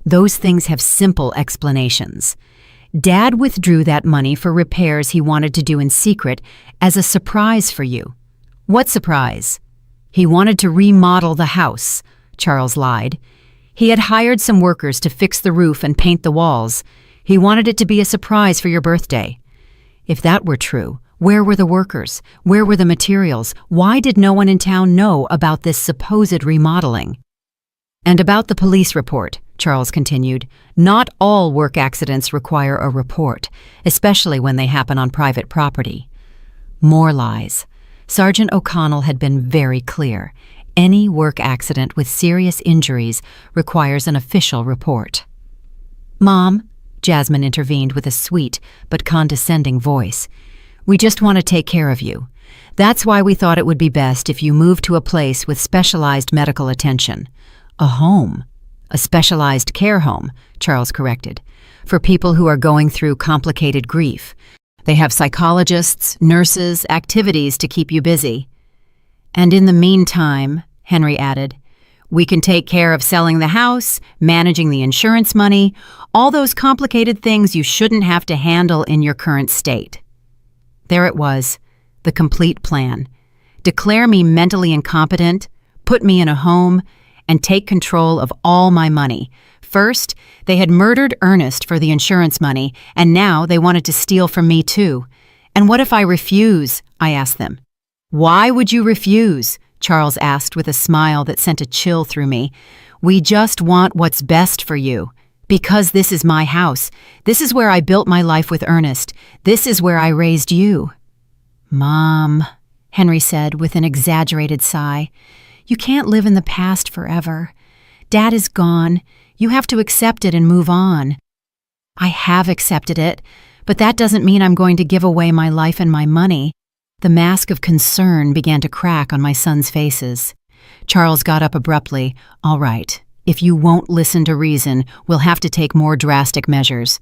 S1: "those things have simple explanations. Dad withdrew that money for repairs he wanted to do in secret as a surprise for you." "What surprise?" "He wanted to remodel the house," Charles lied. "He had hired some workers to fix the roof and paint the walls. He wanted it to be a surprise for your birthday." If that were true, Where were the workers? Where were the materials? Why did no one in town know about this supposed remodeling? And about the police report, Charles continued, not all work accidents require a report, especially when they happen on private property. More lies. Sergeant O'Connell had been very clear. Any work accident with serious injuries requires an official report. Mom, Jasmine intervened with a sweet but condescending voice, we just want to take care of you. That's why we thought it would be best if you moved to a place with specialized medical attention. A home. A specialized care home, Charles corrected, for people who are going through complicated grief. They have psychologists, nurses, activities to keep you busy. And in the meantime, Henry added, we can take care of selling the house, managing the insurance money, all those complicated things you shouldn't have to handle in your current state. There it was, the complete plan. Declare me mentally incompetent, put me in a home, and take control of all my money. First, they had murdered Ernest for the insurance money, and now they wanted to steal from me too. And what if I refuse? I asked them. Why would you refuse? Charles asked with a smile that sent a chill through me. We just want what's best for you. Because this is my house. This is where I built my life with Ernest. This is where I raised you. Mom, Henry said with an exaggerated sigh, you can't live in the past forever. Dad is gone. You have to accept it and move on. I have accepted it, but that doesn't mean I'm going to give away my life and my money. The mask of concern began to crack on my sons' faces. Charles got up abruptly. All right, if you won't listen to reason, we'll have to take more drastic measures.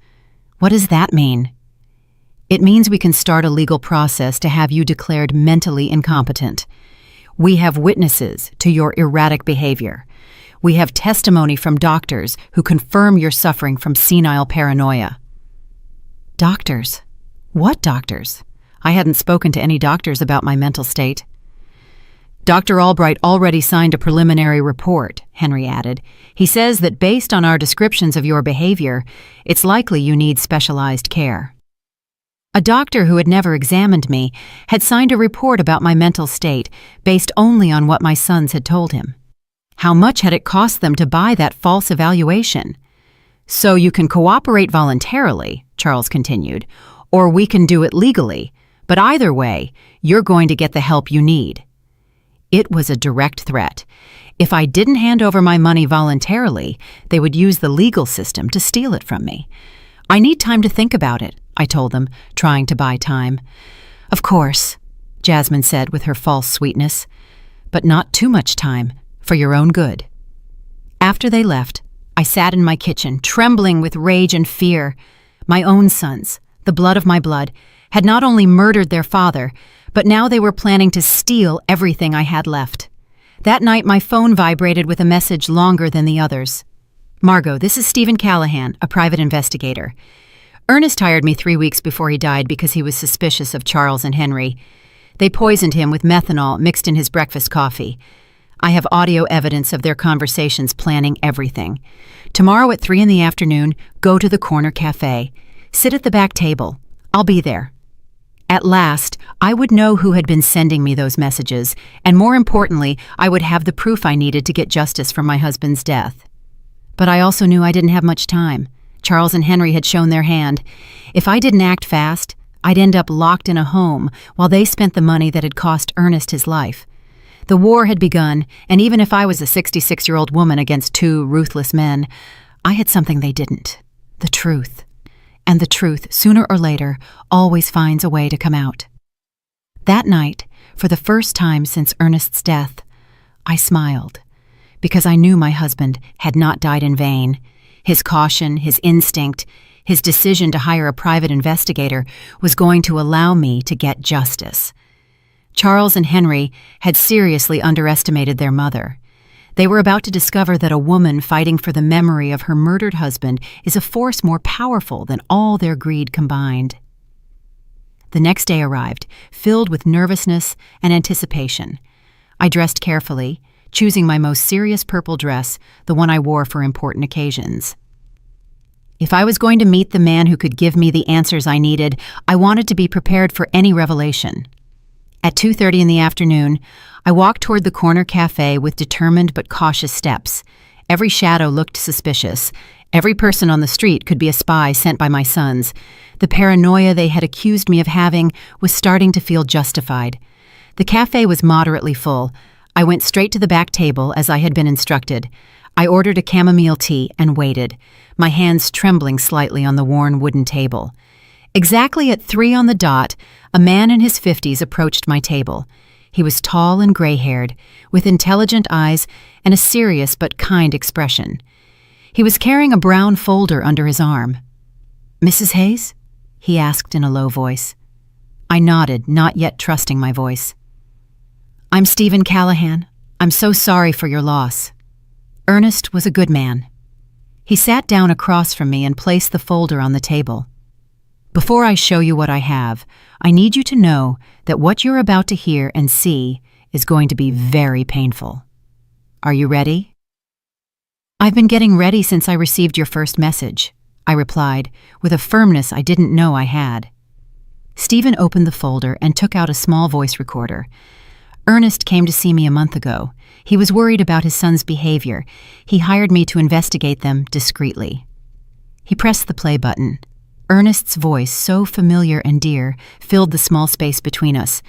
S1: What does that mean? It means we can start a legal process to have you declared mentally incompetent. We have witnesses to your erratic behavior. We have testimony from doctors who confirm you're suffering from senile paranoia. Doctors? What doctors? I hadn't spoken to any doctors about my mental state. Dr. Albright already signed a preliminary report, Henry added. He says that based on our descriptions of your behavior, it's likely you need specialized care. A doctor who had never examined me had signed a report about my mental state based only on what my sons had told him. How much had it cost them to buy that false evaluation? So you can cooperate voluntarily, Charles continued, or we can do it legally, but either way, you're going to get the help you need. It was a direct threat. If I didn't hand over my money voluntarily, they would use the legal system to steal it from me. I need time to think about it, I told them, trying to buy time. Of course, Jasmine said with her false sweetness, but not too much time, for your own good. After they left, I sat in my kitchen, trembling with rage and fear. My own sons, the blood of my blood, had not only murdered their father, but now they were planning to steal everything I had left. That night my phone vibrated with a message longer than the others. Margot, this is Stephen Callahan, a private investigator. Ernest hired me 3 weeks before he died because he was suspicious of Charles and Henry. They poisoned him with methanol mixed in his breakfast coffee. I have audio evidence of their conversations planning everything. Tomorrow at 3 p.m, go to the corner cafe. Sit at the back table. I'll be there. At last, I would know who had been sending me those messages, and more importantly, I would have the proof I needed to get justice for my husband's death. But I also knew I didn't have much time. Charles and Henry had shown their hand. If I didn't act fast, I'd end up locked in a home while they spent the money that had cost Ernest his life. The war had begun, and even if I was a 66-year-old woman against 2 ruthless men, I had something they didn't: the truth. And the truth, sooner or later, always finds a way to come out. That night, for the first time since Ernest's death, I smiled, because I knew my husband had not died in vain. His caution, his instinct, his decision to hire a private investigator was going to allow me to get justice. Charles and Henry had seriously underestimated their mother. They were about to discover that a woman fighting for the memory of her murdered husband is a force more powerful than all their greed combined. The next day arrived, filled with nervousness and anticipation. I dressed carefully, choosing my most serious purple dress, the one I wore for important occasions. If I was going to meet the man who could give me the answers I needed, I wanted to be prepared for any revelation. At 2:30 in the afternoon, I walked toward the corner cafe with determined but cautious steps. Every shadow looked suspicious. Every person on the street could be a spy sent by my sons. The paranoia they had accused me of having was starting to feel justified. The cafe was moderately full. I went straight to the back table as I had been instructed. I ordered a chamomile tea and waited, my hands trembling slightly on the worn wooden table. Exactly at 3 on the dot, a man in his 50s approached my table. He was tall and gray-haired, with intelligent eyes and a serious but kind expression. He was carrying a brown folder under his arm. "Mrs. Hayes?" he asked in a low voice. I nodded, not yet trusting my voice. "I'm Stephen Callahan. I'm so sorry for your loss." Ernest was a good man. He sat down across from me and placed the folder on the table. "Before I show you what I have, I need you to know that what you're about to hear and see is going to be very painful. Are you ready?" "I've been getting ready since I received your first message," I replied, with a firmness I didn't know I had. Stephen opened the folder and took out a small voice recorder. "Ernest came to see me a month ago. He was worried about his son's behavior. He hired me to investigate them discreetly." He pressed the play button. Ernest's voice, so familiar and dear, filled the small space between us.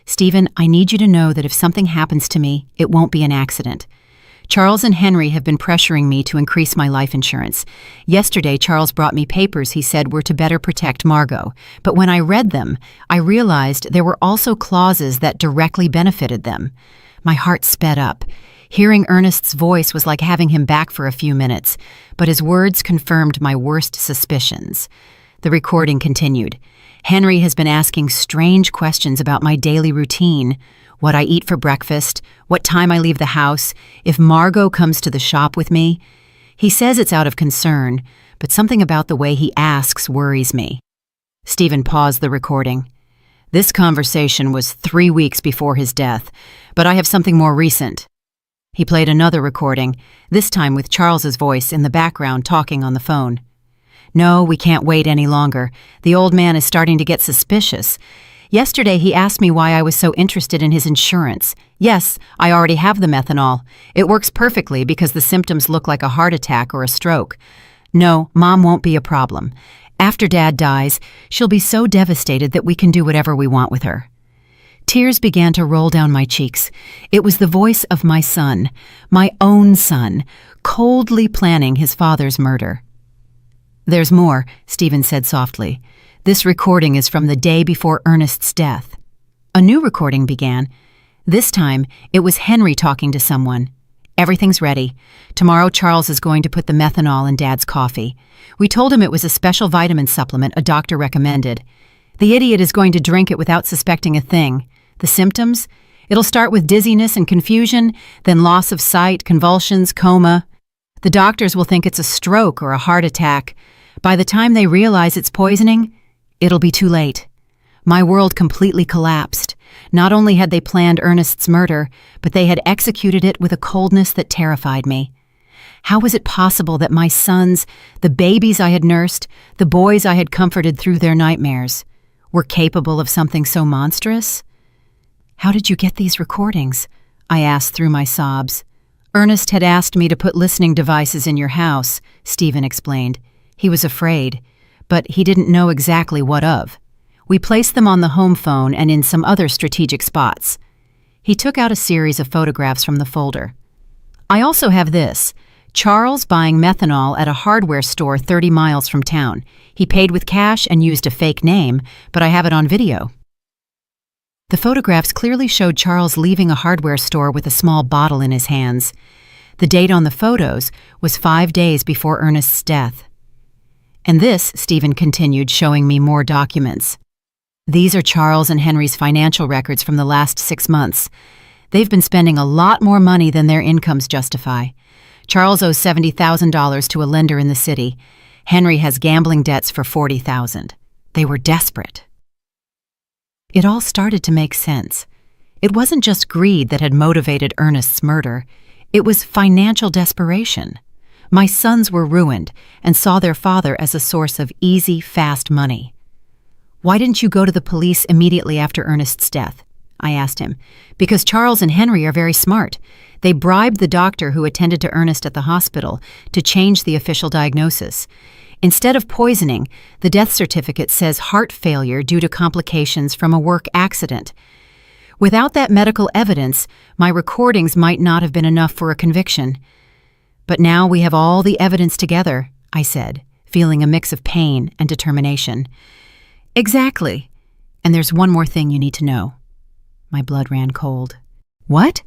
S1: "Stephen, I need you to know that if something happens to me, it won't be an accident. Charles and Henry have been pressuring me to increase my life insurance. Yesterday, Charles brought me papers he said were to better protect Margot. But when I read them, I realized there were also clauses that directly benefited them. My heart sped up. Hearing Ernest's voice was like having him back for a few minutes, but his words confirmed my worst suspicions. The recording continued. "Henry has been asking strange questions about my daily routine, what I eat for breakfast, what time I leave the house, if Margot comes to the shop with me. He says it's out of concern, but something about the way he asks worries me." Stephen paused the recording. "This conversation was 3 weeks before his death, but I have something more recent." He played another recording, this time with Charles's voice in the background talking on the phone. "No, we can't wait any longer. The old man is starting to get suspicious. Yesterday he asked me why I was so interested in his insurance. Yes, I already have the methanol. It works perfectly because the symptoms look like a heart attack or a stroke. No, Mom won't be a problem. After Dad dies, she'll be so devastated that we can do whatever we want with her." Tears began to roll down my cheeks. It was the voice of my son, my own son, coldly planning his father's murder. "There's more," Stephen said softly. "This recording is from the day before Ernest's death." A new recording began. This time, it was Henry talking to someone. "Everything's ready. Tomorrow Charles is going to put the methanol in Dad's coffee. We told him it was a special vitamin supplement a doctor recommended. The idiot is going to drink it without suspecting a thing. The symptoms? It'll start with dizziness and confusion, then loss of sight, convulsions, coma. The doctors will think it's a stroke or a heart attack. By the time they realize it's poisoning, it'll be too late." My world completely collapsed. Not only had they planned Ernest's murder, but they had executed it with a coldness that terrified me. How was it possible that my sons, the babies I had nursed, the boys I had comforted through their nightmares, were capable of something so monstrous? "How did you get these recordings?" I asked through my sobs. "Ernest had asked me to put listening devices in your house," Stephen explained. He was afraid, but he didn't know exactly what of. "We placed them on the home phone and in some other strategic spots." He took out a series of photographs from the folder. "I also have this. Charles buying methanol at a hardware store 30 miles from town. He paid with cash and used a fake name, but I have it on video." The photographs clearly showed Charles leaving a hardware store with a small bottle in his hands. The date on the photos was 5 days before Ernest's death. "And this," Stephen continued, showing me more documents. "These are Charles and Henry's financial records from the last 6 months. They've been spending a lot more money than their incomes justify. Charles owes $70,000 to a lender in the city. Henry has gambling debts for $40,000. They were desperate." It all started to make sense. It wasn't just greed that had motivated Ernest's murder. It was financial desperation. My sons were ruined and saw their father as a source of easy, fast money. "Why didn't you go to the police immediately after Ernest's death?" I asked him. "Because Charles and Henry are very smart. They bribed the doctor who attended to Ernest at the hospital to change the official diagnosis. Instead of poisoning, the death certificate says heart failure due to complications from a work accident. Without that medical evidence, my recordings might not have been enough for a conviction. But now we have all the evidence together," I said, feeling a mix of pain and determination. "Exactly. And there's one more thing you need to know." My blood ran cold. "What?"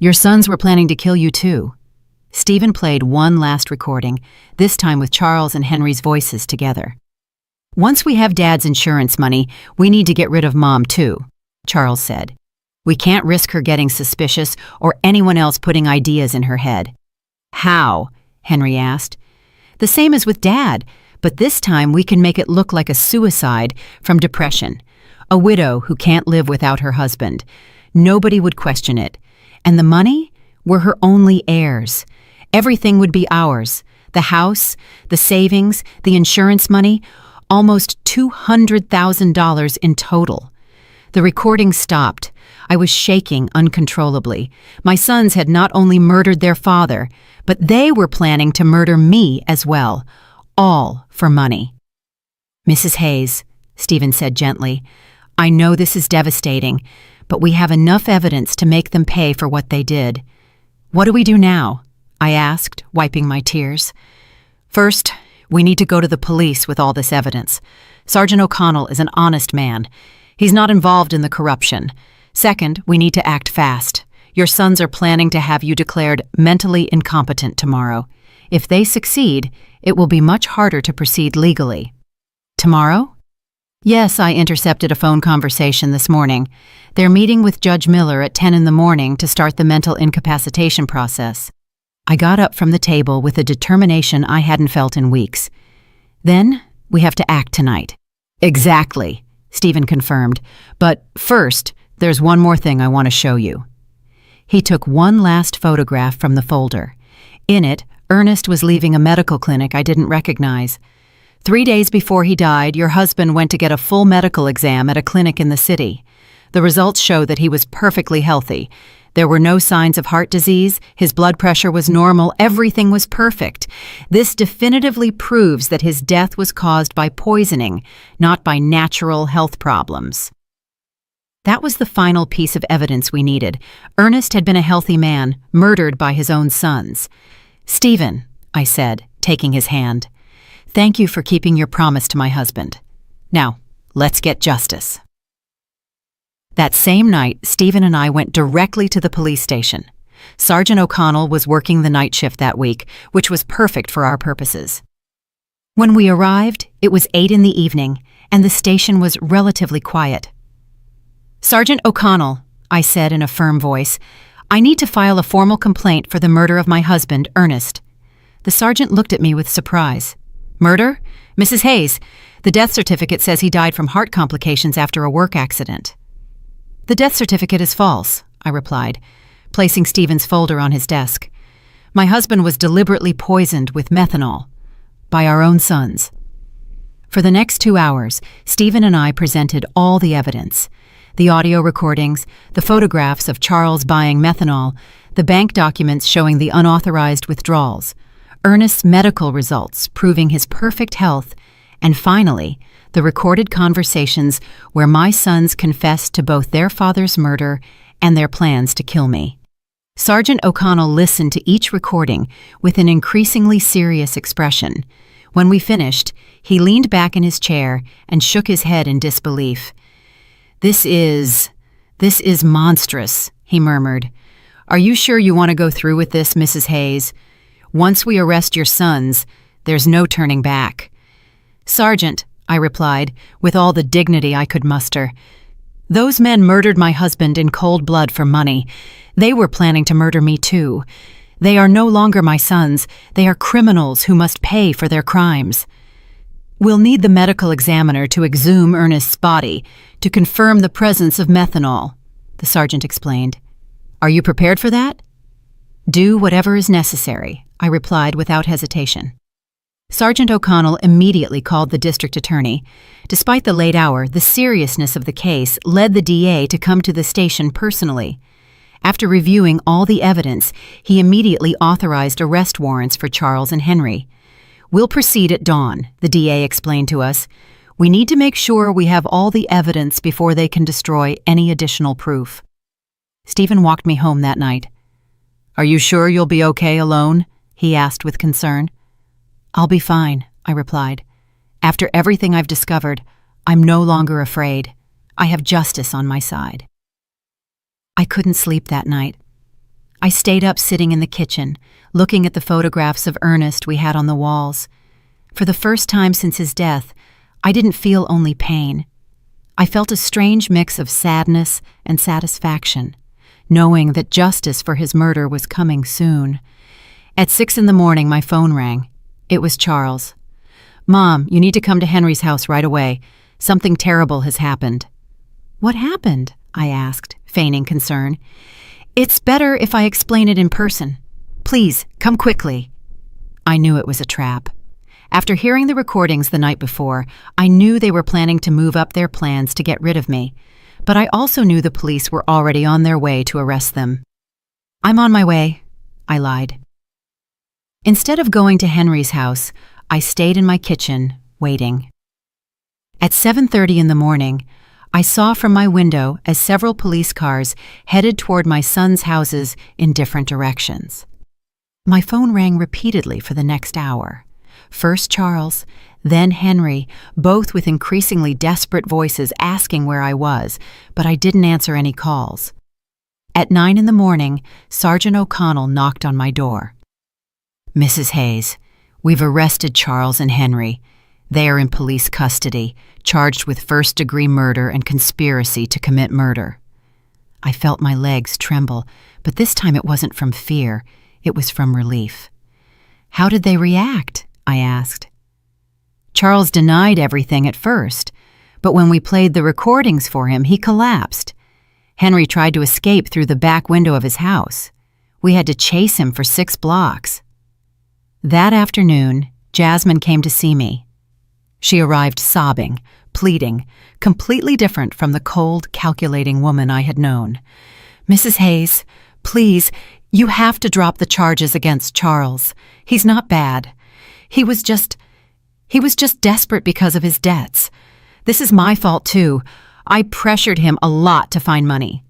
S1: "Your sons were planning to kill you too." Stephen played one last recording, this time with Charles and Henry's voices together. "Once we have Dad's insurance money, we need to get rid of Mom too," Charles said. "We can't risk her getting suspicious or anyone else putting ideas in her head." "How?" Henry asked. "The same as with Dad, but this time we can make it look like a suicide from depression. A widow who can't live without her husband. Nobody would question it. And the money? We're her only heirs. Everything would be ours. The house, the savings, the insurance money, almost $200,000 in total." The recording stopped. I was shaking uncontrollably. My sons had not only murdered their father, but they were planning to murder me as well. All for money. "Mrs. Hayes," Stephen said gently, "I know this is devastating, but we have enough evidence to make them pay for what they did. What do we do now?" I asked, wiping my tears. "First, we need to go to the police with all this evidence. Sergeant O'Connell is an honest man. He's not involved in the corruption. Second, we need to act fast. Your sons are planning to have you declared mentally incompetent tomorrow. If they succeed, it will be much harder to proceed legally." "Tomorrow?" "Yes, I intercepted a phone conversation this morning. They're meeting with Judge Miller at 10 in the morning to start the mental incapacitation process." I got up from the table with a determination I hadn't felt in weeks. "Then we have to act tonight." "Exactly," Stephen confirmed. "But first, there's one more thing I want to show you." He took one last photograph from the folder. In it, Ernest was leaving a medical clinic I didn't recognize. 3 days before he died, your husband went to get a full medical exam at a clinic in the city. The results show that he was perfectly healthy. There were no signs of heart disease, his blood pressure was normal, everything was perfect. This definitively proves that his death was caused by poisoning, not by natural health problems. That was the final piece of evidence we needed. Ernest had been a healthy man, murdered by his own sons. "Stephen," I said, taking his hand, "thank you for keeping your promise to my husband. Now, let's get justice." That same night, Stephen and I went directly to the police station. Sergeant O'Connell was working the night shift that week, which was perfect for our purposes. When we arrived, it was 8 in the evening, and the station was relatively quiet. "Sergeant O'Connell," I said in a firm voice, "I need to file a formal complaint for the murder of my husband, Ernest." The sergeant looked at me with surprise. "Murder? Mrs. Hayes, the death certificate says he died from heart complications after a work accident." "The death certificate is false," I replied, placing Stephen's folder on his desk. "My husband was deliberately poisoned with methanol by our own sons." For the next 2 hours, Stephen and I presented all the evidence. The audio recordings, the photographs of Charles buying methanol, the bank documents showing the unauthorized withdrawals, Ernest's medical results proving his perfect health, and finally, the recorded conversations where my sons confessed to both their father's murder and their plans to kill me. Sergeant O'Connell listened to each recording with an increasingly serious expression. When we finished, he leaned back in his chair and shook his head in disbelief. This is monstrous," he murmured. "Are you sure you want to go through with this, Mrs. Hayes? Once we arrest your sons, there's no turning back." "Sergeant," I replied, with all the dignity I could muster, "those men murdered my husband in cold blood for money. They were planning to murder me too. They are no longer my sons. They are criminals who must pay for their crimes. We'll need the medical examiner to exhume Ernest's body to confirm the presence of methanol," the sergeant explained. "Are you prepared for that?" "Do whatever is necessary," I replied without hesitation. Sergeant O'Connell immediately called the district attorney. Despite the late hour, the seriousness of the case led the DA to come to the station personally. After reviewing all the evidence, he immediately authorized arrest warrants for Charles and Henry. "We'll proceed at dawn," the DA explained to us. "We need to make sure we have all the evidence before they can destroy any additional proof." Stephen walked me home that night. "Are you sure you'll be okay alone?" he asked with concern. "I'll be fine," I replied. "After everything I've discovered, I'm no longer afraid. I have justice on my side." I couldn't sleep that night. I stayed up sitting in the kitchen, looking at the photographs of Ernest we had on the walls. For the first time since his death, I didn't feel only pain. I felt a strange mix of sadness and satisfaction, knowing that justice for his murder was coming soon. At 6 a.m, my phone rang. It was Charles. "Mom, you need to come to Henry's house right away. Something terrible has happened." "What happened?" I asked, feigning concern. "It's better if I explain it in person. Please, come quickly." I knew it was a trap. After hearing the recordings the night before, I knew they were planning to move up their plans to get rid of me, but I also knew the police were already on their way to arrest them. "I'm on my way," I lied. Instead of going to Henry's house, I stayed in my kitchen, waiting. At 7:30 in the morning, I saw from my window as several police cars headed toward my son's houses in different directions. My phone rang repeatedly for the next hour. First Charles, then Henry, both with increasingly desperate voices asking where I was, but I didn't answer any calls. At 9 a.m, Sergeant O'Connell knocked on my door. "Mrs. Hayes, we've arrested Charles and Henry. They are in police custody, charged with first-degree murder and conspiracy to commit murder." I felt my legs tremble, but this time it wasn't from fear, it was from relief. "How did they react?" I asked. "Charles denied everything at first, but when we played the recordings for him, he collapsed. Henry tried to escape through the back window of his house. We had to chase him for 6 blocks. That afternoon, Jasmine came to see me. She arrived sobbing, pleading, completely different from the cold, calculating woman I had known. "Mrs. Hayes, please, you have to drop the charges against Charles. He's not bad. He was just desperate because of his debts. This is my fault too. I pressured him a lot to find money."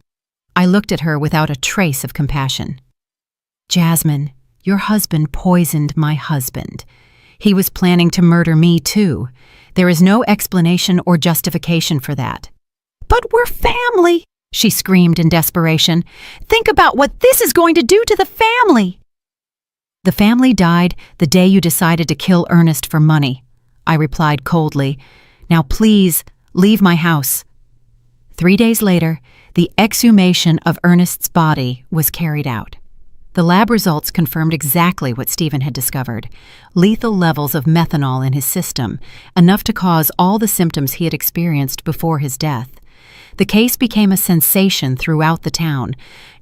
S1: I looked at her without a trace of compassion. "Jasmine, your husband poisoned my husband. He was planning to murder me too. There is no explanation or justification for that." "But we're family," she screamed in desperation. "Think about what this is going to do to the family." "The family died the day you decided to kill Ernest for money," I replied coldly. "Now please, leave my house." 3 days later, the exhumation of Ernest's body was carried out. The lab results confirmed exactly what Stephen had discovered: lethal levels of methanol in his system, enough to cause all the symptoms he had experienced before his death. The case became a sensation throughout the town.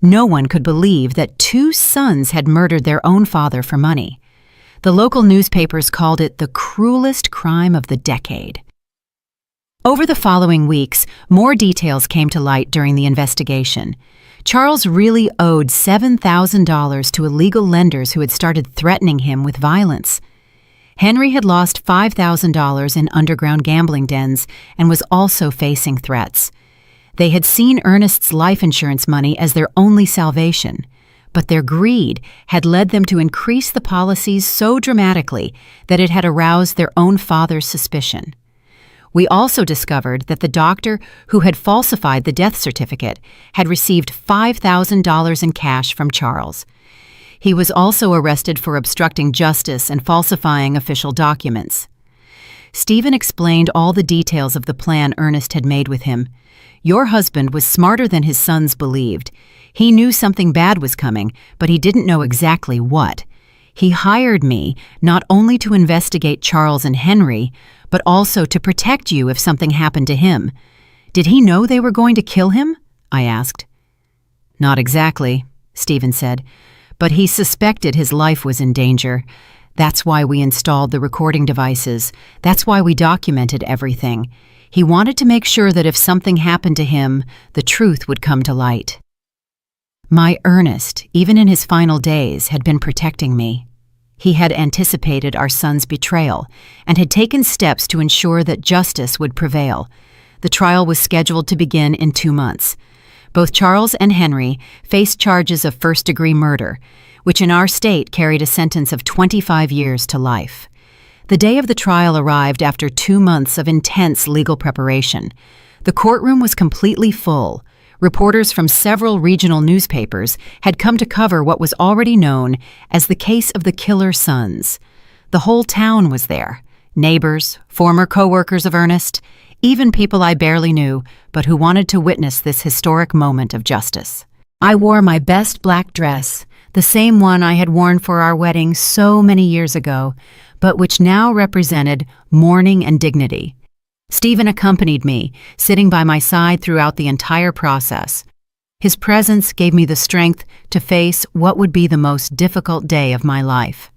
S1: No one could believe that 2 sons had murdered their own father for money. The local newspapers called it the cruelest crime of the decade. Over the following weeks, more details came to light during the investigation. Charles really owed $7,000 to illegal lenders who had started threatening him with violence. Henry had lost $5,000 in underground gambling dens and was also facing threats. They had seen Ernest's life insurance money as their only salvation, but their greed had led them to increase the policies so dramatically that it had aroused their own father's suspicion. We also discovered that the doctor who had falsified the death certificate had received $5,000 in cash from Charles. He was also arrested for obstructing justice and falsifying official documents. Stephen explained all the details of the plan Ernest had made with him. "Your husband was smarter than his sons believed. He knew something bad was coming, but he didn't know exactly what. He hired me not only to investigate Charles and Henry, but also to protect you if something happened to him. Did he know they were going to kill him?" I asked. "Not exactly," Stephen said, But he suspected his life was in danger. That's why we installed the recording devices. That's why we documented everything. He wanted to make sure that if something happened to him, the truth would come to light. My Ernest, even in his final days, had been protecting me. He had anticipated our son's betrayal and had taken steps to ensure that justice would prevail. The trial was scheduled to begin in 2 months. Both Charles and Henry faced charges of first-degree murder, which in our state carried a sentence of 25 years to life. The day of the trial arrived after 2 months of intense legal preparation. The courtroom was completely full. Reporters from several regional newspapers had come to cover what was already known as the case of the killer sons. The whole town was there. Neighbors, former co-workers of Ernest, even people I barely knew, but who wanted to witness this historic moment of justice. I wore my best black dress, the same one I had worn for our wedding so many years ago, but which now represented mourning and dignity. Stephen accompanied me, sitting by my side throughout the entire process. His presence gave me the strength to face what would be the most difficult day of my life.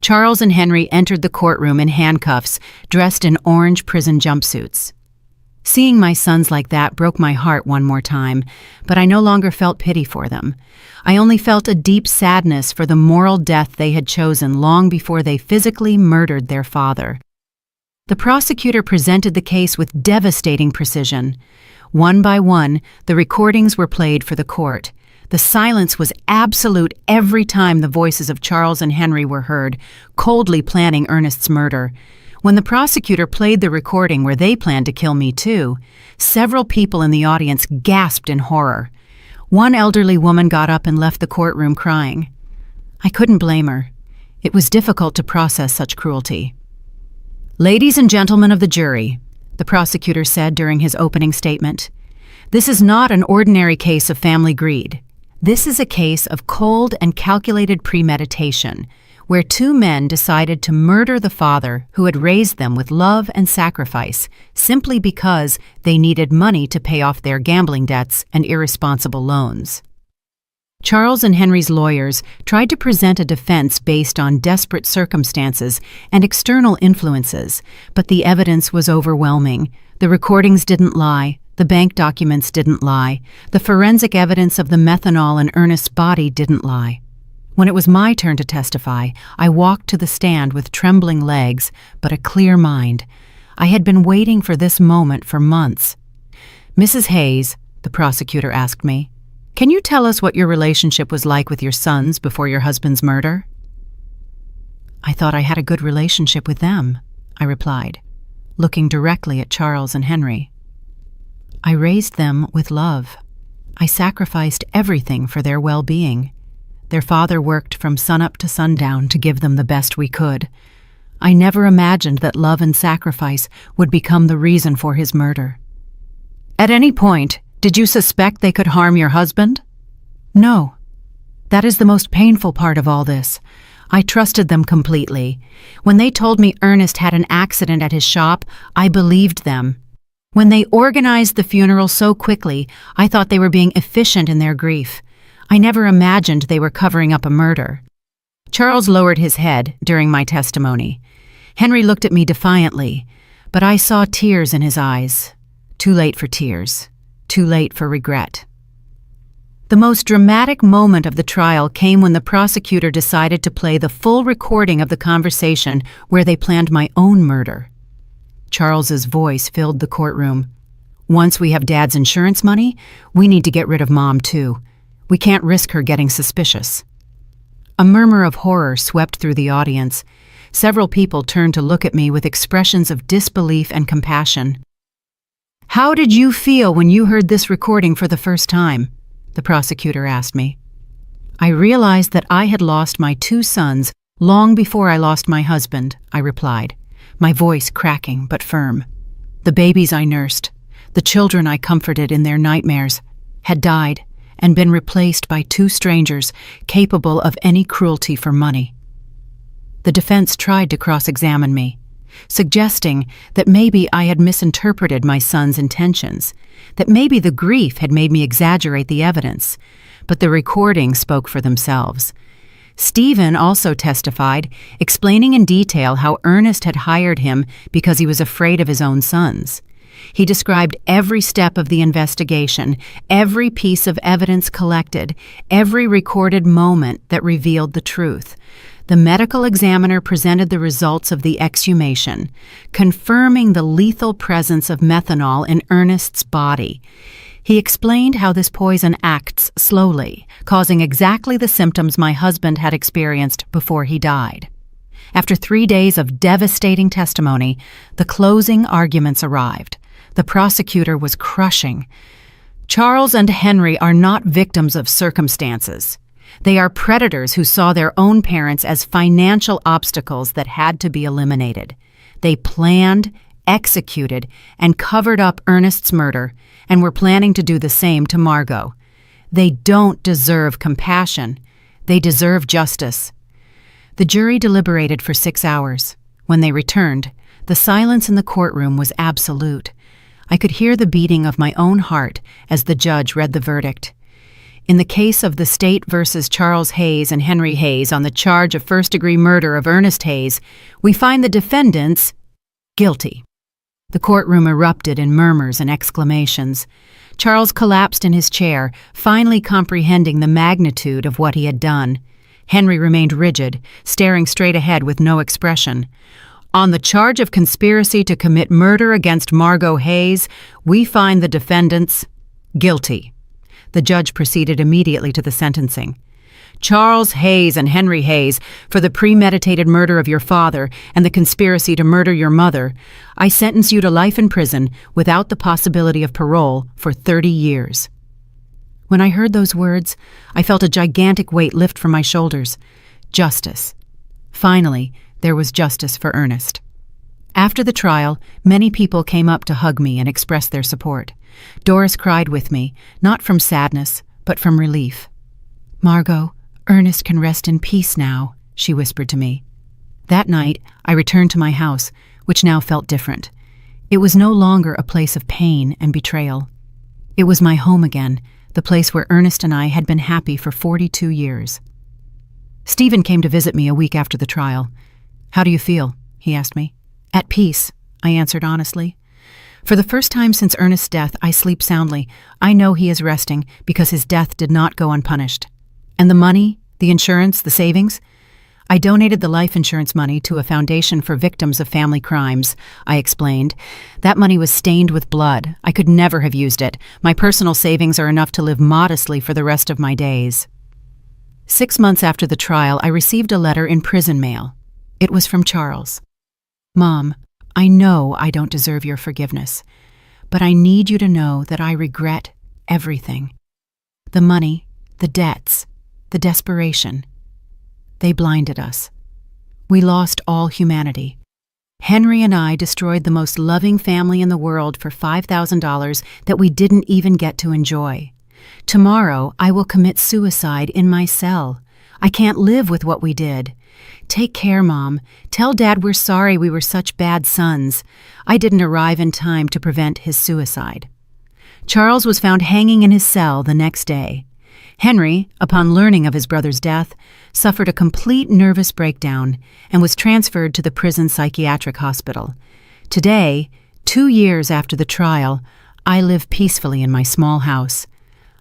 S1: Charles and Henry entered the courtroom in handcuffs, dressed in orange prison jumpsuits. Seeing my sons like that broke my heart one more time, but I no longer felt pity for them. I only felt a deep sadness for the moral death they had chosen long before they physically murdered their father. The prosecutor presented the case with devastating precision. One by one, the recordings were played for the court. The silence was absolute every time the voices of Charles and Henry were heard, coldly planning Ernest's murder. When the prosecutor played the recording where they planned to kill me too, several people in the audience gasped in horror. One elderly woman got up and left the courtroom crying. I couldn't blame her. It was difficult to process such cruelty. "Ladies and gentlemen of the jury," the prosecutor said during his opening statement, "this is not an ordinary case of family greed. This is a case of cold and calculated premeditation, where 2 men decided to murder the father who had raised them with love and sacrifice simply because they needed money to pay off their gambling debts and irresponsible loans." Charles and Henry's lawyers tried to present a defense based on desperate circumstances and external influences, but the evidence was overwhelming. The recordings didn't lie. The bank documents didn't lie. The forensic evidence of the methanol in Ernest's body didn't lie. When it was my turn to testify, I walked to the stand with trembling legs, but a clear mind. I had been waiting for this moment for months. "Mrs. Hayes," the prosecutor asked me, "can you tell us what your relationship was like with your sons before your husband's murder?" "I thought I had a good relationship with them," I replied, looking directly at Charles and Henry. "I raised them with love. I sacrificed everything for their well-being. Their father worked from sunup to sundown to give them the best we could. I never imagined that love and sacrifice would become the reason for his murder." "At any point, did you suspect they could harm your husband?" "No. That is the most painful part of all this. I trusted them completely. When they told me Ernest had an accident at his shop, I believed them. When they organized the funeral so quickly, I thought they were being efficient in their grief. I never imagined they were covering up a murder." Charles lowered his head during my testimony. Henry looked at me defiantly, but I saw tears in his eyes. Too late for tears. Too late for regret. The most dramatic moment of the trial came when the prosecutor decided to play the full recording of the conversation where they planned my own murder. Charles's voice filled the courtroom. "Once we have Dad's insurance money, we need to get rid of Mom too. We can't risk her getting suspicious." A murmur of horror swept through the audience. Several people turned to look at me with expressions of disbelief and compassion. "How did you feel when you heard this recording for the first time?" the prosecutor asked me. "I realized that I had lost my 2 sons long before I lost my husband," I replied, my voice cracking but firm. "The babies I nursed, the children I comforted in their nightmares, had died and been replaced by 2 strangers capable of any cruelty for money." The defense tried to cross-examine me. suggesting that maybe I had misinterpreted my son's intentions, that maybe the grief had made me exaggerate the evidence. But the recordings spoke for themselves. Stephen also testified, explaining in detail how Ernest had hired him because he was afraid of his own sons. He described every step of the investigation, every piece of evidence collected, every recorded moment that revealed the truth. The medical examiner presented the results of the exhumation, confirming the lethal presence of methanol in Ernest's body. He explained how this poison acts slowly, causing exactly the symptoms my husband had experienced before he died. After 3 days of devastating testimony, the closing arguments arrived. The prosecutor was crushing. Charles and Henry are not victims of circumstances. They are predators who saw their own parents as financial obstacles that had to be eliminated. They planned, executed, and covered up Ernest's murder, and were planning to do the same to Margot. They don't deserve compassion. They deserve justice. The jury deliberated for 6 hours. When they returned, the silence in the courtroom was absolute. I could hear the beating of my own heart as the judge read the verdict. In the case of the state versus Charles Hayes and Henry Hayes on the charge of first-degree murder of Ernest Hayes, we find the defendants guilty. The courtroom erupted in murmurs and exclamations. Charles collapsed in his chair, finally comprehending the magnitude of what he had done. Henry remained rigid, staring straight ahead with no expression. On the charge of conspiracy to commit murder against Margot Hayes, we find the defendants guilty. The judge proceeded immediately to the sentencing. Charles Hayes and Henry Hayes, for the premeditated murder of your father and the conspiracy to murder your mother, I sentence you to life in prison without the possibility of parole for 30 years. When I heard those words, I felt a gigantic weight lift from my shoulders. Justice. Finally, there was justice for Ernest. After the trial, many people came up to hug me and express their support. Doris cried with me, not from sadness, but from relief. "Margot, Ernest can rest in peace now," she whispered to me. That night, I returned to my house, which now felt different. It was no longer a place of pain and betrayal. It was my home again, the place where Ernest and I had been happy for 42 years. Stephen came to visit me a week after the trial. "How do you feel?" he asked me. "At peace," I answered honestly. "For the first time since Ernest's death, I sleep soundly. I know he is resting because his death did not go unpunished. And the money, the insurance, the savings? I donated the life insurance money to a foundation for victims of family crimes," I explained. "That money was stained with blood. I could never have used it. My personal savings are enough to live modestly for the rest of my days." 6 months after the trial, I received a letter in prison mail. It was from Charles. "Mom, I know I don't deserve your forgiveness, but I need you to know that I regret everything. The money, the debts, the desperation. They blinded us. We lost all humanity. Henry and I destroyed the most loving family in the world for $5,000 that we didn't even get to enjoy. Tomorrow, I will commit suicide in my cell. I can't live with what we did. Take care, Mom. Tell Dad we're sorry we were such bad sons. I didn't arrive in time to prevent his suicide." Charles was found hanging in his cell the next day. Henry, upon learning of his brother's death, suffered a complete nervous breakdown and was transferred to the prison psychiatric hospital. Today, 2 years after the trial, I live peacefully in my small house.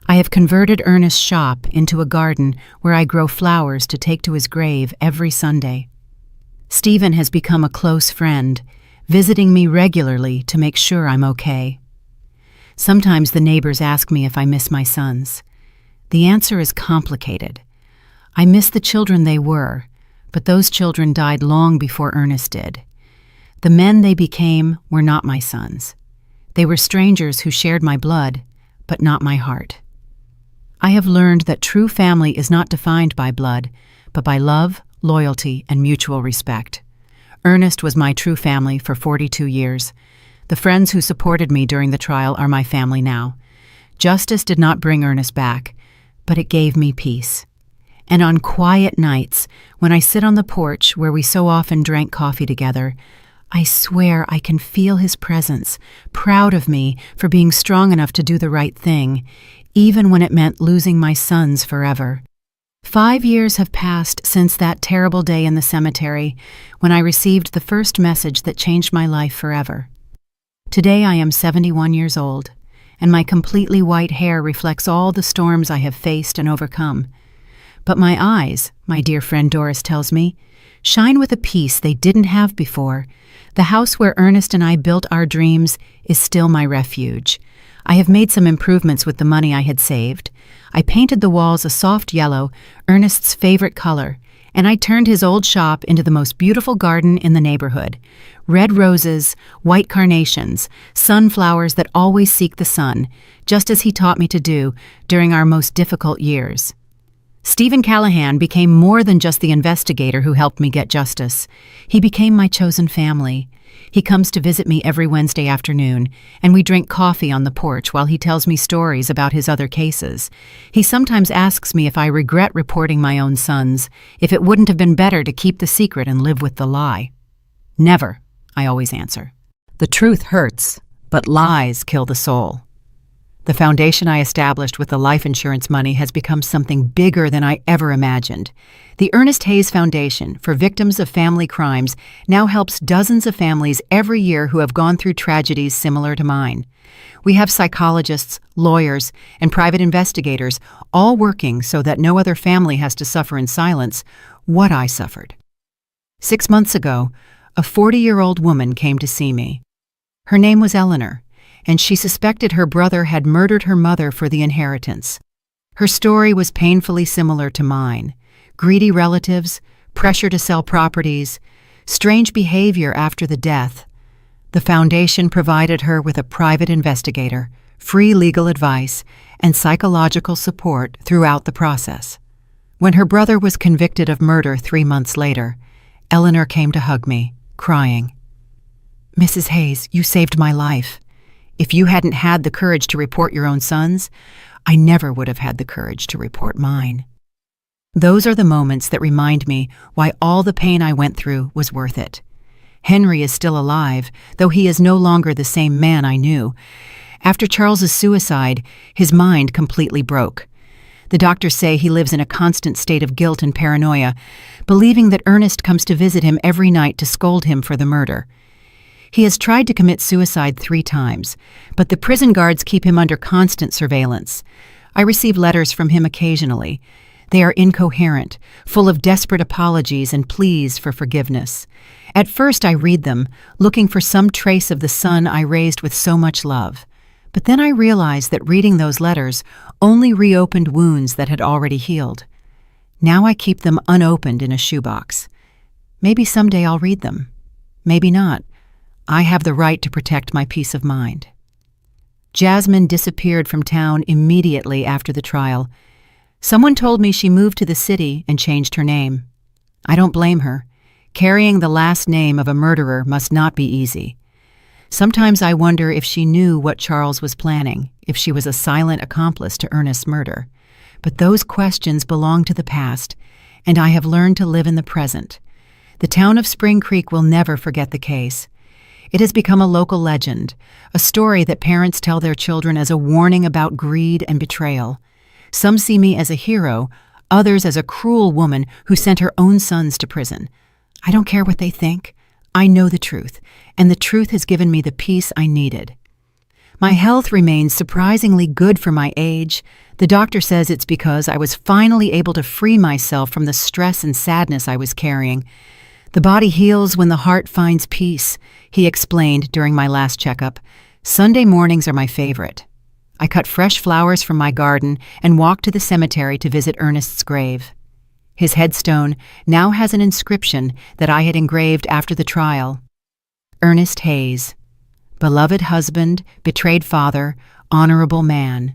S1: I have converted Ernest's shop into a garden where I grow flowers to take to his grave every Sunday. Stephen has become a close friend, visiting me regularly to make sure I'm okay. Sometimes the neighbors ask me if I miss my sons. The answer is complicated. I miss the children they were, but those children died long before Ernest did. The men they became were not my sons. They were strangers who shared my blood, but not my heart. I have learned that true family is not defined by blood, but by love, loyalty, and mutual respect. Ernest was my true family for 42 years. The friends who supported me during the trial are my family now. Justice did not bring Ernest back, but it gave me peace. And on quiet nights, when I sit on the porch where we so often drank coffee together, I swear I can feel his presence, proud of me for being strong enough to do the right thing, even when it meant losing my sons forever. 5 years have passed since that terrible day in the cemetery when I received the first message that changed my life forever. Today I am 71 years old, and my completely white hair reflects all the storms I have faced and overcome. But my eyes, my dear friend Doris tells me, shine with a peace they didn't have before. The house where Ernest and I built our dreams is still my refuge. I have made some improvements with the money I had saved. I painted the walls a soft yellow, Ernest's favorite color, and I turned his old shop into the most beautiful garden in the neighborhood. Red roses, white carnations, sunflowers that always seek the sun, just as he taught me to do during our most difficult years. Stephen Callahan became more than just the investigator who helped me get justice. He became my chosen family. He comes to visit me every Wednesday afternoon, and we drink coffee on the porch while he tells me stories about his other cases. He sometimes asks me if I regret reporting my own sons, if it wouldn't have been better to keep the secret and live with the lie. Never, I always answer. The truth hurts, but lies kill the soul. The foundation I established with the life insurance money has become something bigger than I ever imagined. The Ernest Hayes Foundation for Victims of Family Crimes now helps dozens of families every year who have gone through tragedies similar to mine. We have psychologists, lawyers, and private investigators all working so that no other family has to suffer in silence what I suffered. 6 months ago, a 40-year-old woman came to see me. Her name was Eleanor, and she suspected her brother had murdered her mother for the inheritance. Her story was painfully similar to mine. Greedy relatives, pressure to sell properties, strange behavior after the death. The foundation provided her with a private investigator, free legal advice, and psychological support throughout the process. When her brother was convicted of murder 3 months later, Eleanor came to hug me, crying. "Mrs. Hayes, you saved my life. If you hadn't had the courage to report your own sons, I never would have had the courage to report mine." Those are the moments that remind me why all the pain I went through was worth it. Henry is still alive, though he is no longer the same man I knew. After Charles's suicide, his mind completely broke. The doctors say he lives in a constant state of guilt and paranoia, believing that Ernest comes to visit him every night to scold him for the murder. He has tried to commit suicide 3 times, but the prison guards keep him under constant surveillance. I receive letters from him occasionally. They are incoherent, full of desperate apologies and pleas for forgiveness. At first I read them, looking for some trace of the son I raised with so much love. But then I realized that reading those letters only reopened wounds that had already healed. Now I keep them unopened in a shoebox. Maybe someday I'll read them. Maybe not. I have the right to protect my peace of mind. Jasmine disappeared from town immediately after the trial. Someone told me she moved to the city and changed her name. I don't blame her. Carrying the last name of a murderer must not be easy. Sometimes I wonder if she knew what Charles was planning, if she was a silent accomplice to Ernest's murder. But those questions belong to the past, and I have learned to live in the present. The town of Spring Creek will never forget the case. It has become a local legend, a story that parents tell their children as a warning about greed and betrayal. Some see me as a hero, others as a cruel woman who sent her own sons to prison. I don't care what they think. I know the truth, and the truth has given me the peace I needed. My health remains surprisingly good for my age. The doctor says it's because I was finally able to free myself from the stress and sadness I was carrying. The body heals when the heart finds peace, he explained during my last checkup. Sunday mornings are my favorite. I cut fresh flowers from my garden and walked to the cemetery to visit Ernest's grave. His headstone now has an inscription that I had engraved after the trial. Ernest Hayes, beloved husband, betrayed father, honorable man.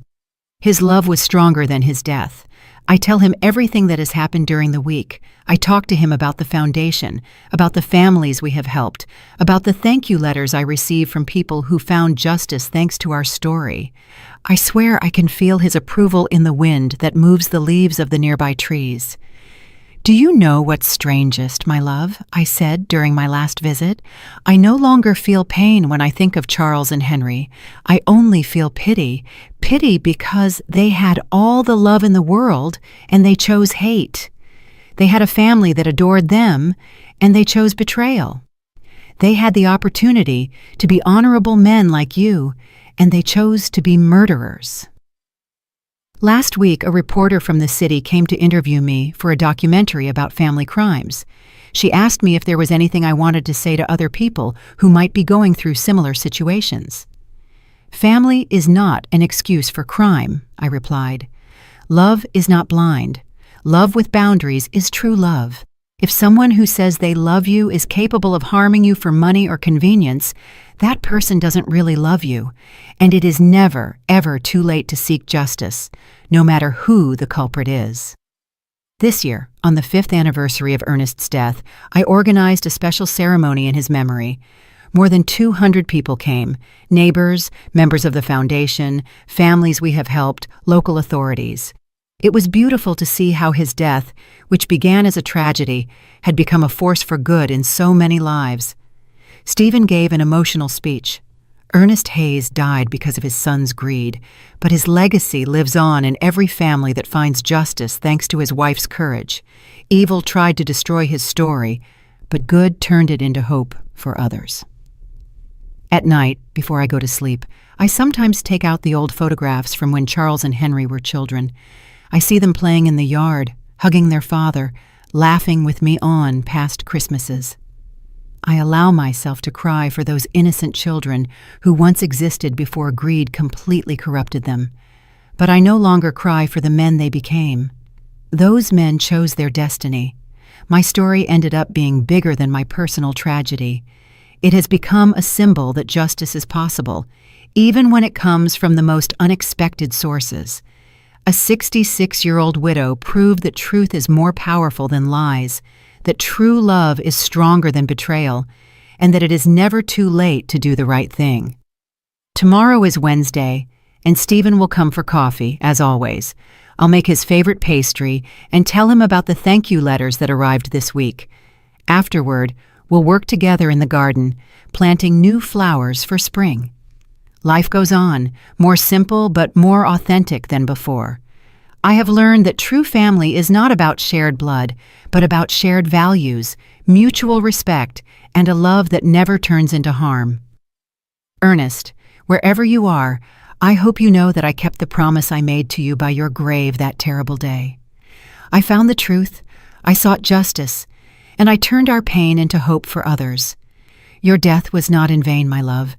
S1: His love was stronger than his death. I tell him everything that has happened during the week. I talk to him about the foundation, about the families we have helped, about the thank you letters I receive from people who found justice thanks to our story. I swear I can feel his approval in the wind that moves the leaves of the nearby trees. "Do you know what's strangest, my love?" I said during my last visit. "I no longer feel pain when I think of Charles and Henry. I only feel pity. Pity because they had all the love in the world and they chose hate. They had a family that adored them and they chose betrayal. They had the opportunity to be honorable men like you and they chose to be murderers." Last week, a reporter from the city came to interview me for a documentary about family crimes. She asked me if there was anything I wanted to say to other people who might be going through similar situations. "Family is not an excuse for crime," I replied. "Love is not blind. Love with boundaries is true love. If someone who says they love you is capable of harming you for money or convenience, that person doesn't really love you, and it is never, ever too late to seek justice, no matter who the culprit is." This year, on the 5th anniversary of Ernest's death, I organized a special ceremony in his memory. More than 200 people came: neighbors, members of the foundation, families we have helped, local authorities. It was beautiful to see how his death, which began as a tragedy, had become a force for good in so many lives. Stephen gave an emotional speech. Ernest Hayes died because of his son's greed, but his legacy lives on in every family that finds justice thanks to his wife's courage. Evil tried to destroy his story, but good turned it into hope for others. At night, before I go to sleep, I sometimes take out the old photographs from when Charles and Henry were children. I see them playing in the yard, hugging their father, laughing with me on past Christmases. I allow myself to cry for those innocent children who once existed before greed completely corrupted them. But I no longer cry for the men they became. Those men chose their destiny. My story ended up being bigger than my personal tragedy. It has become a symbol that justice is possible, even when it comes from the most unexpected sources. A 66-year-old widow proved that truth is more powerful than lies, that true love is stronger than betrayal, and that it is never too late to do the right thing. Tomorrow is Wednesday, and Stephen will come for coffee, as always. I'll make his favorite pastry and tell him about the thank you letters that arrived this week. Afterward, we'll work together in the garden, planting new flowers for spring. Life goes on, more simple but more authentic than before. I have learned that true family is not about shared blood, but about shared values, mutual respect, and a love that never turns into harm. Ernest, wherever you are, I hope you know that I kept the promise I made to you by your grave that terrible day. I found the truth, I sought justice, and I turned our pain into hope for others. Your death was not in vain, my love.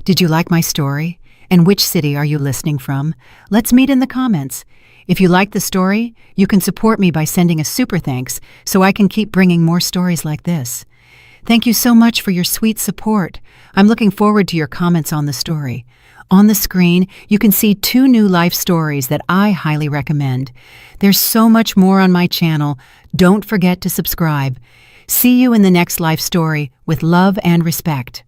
S1: Did you like my story? And which city are you listening from? Let's meet in the comments. If you like the story, you can support me by sending a super thanks so I can keep bringing more stories like this. Thank you so much for your sweet support. I'm looking forward to your comments on the story. On the screen, you can see 2 new life stories that I highly recommend. There's so much more on my channel. Don't forget to subscribe. See you in the next life story with love and respect.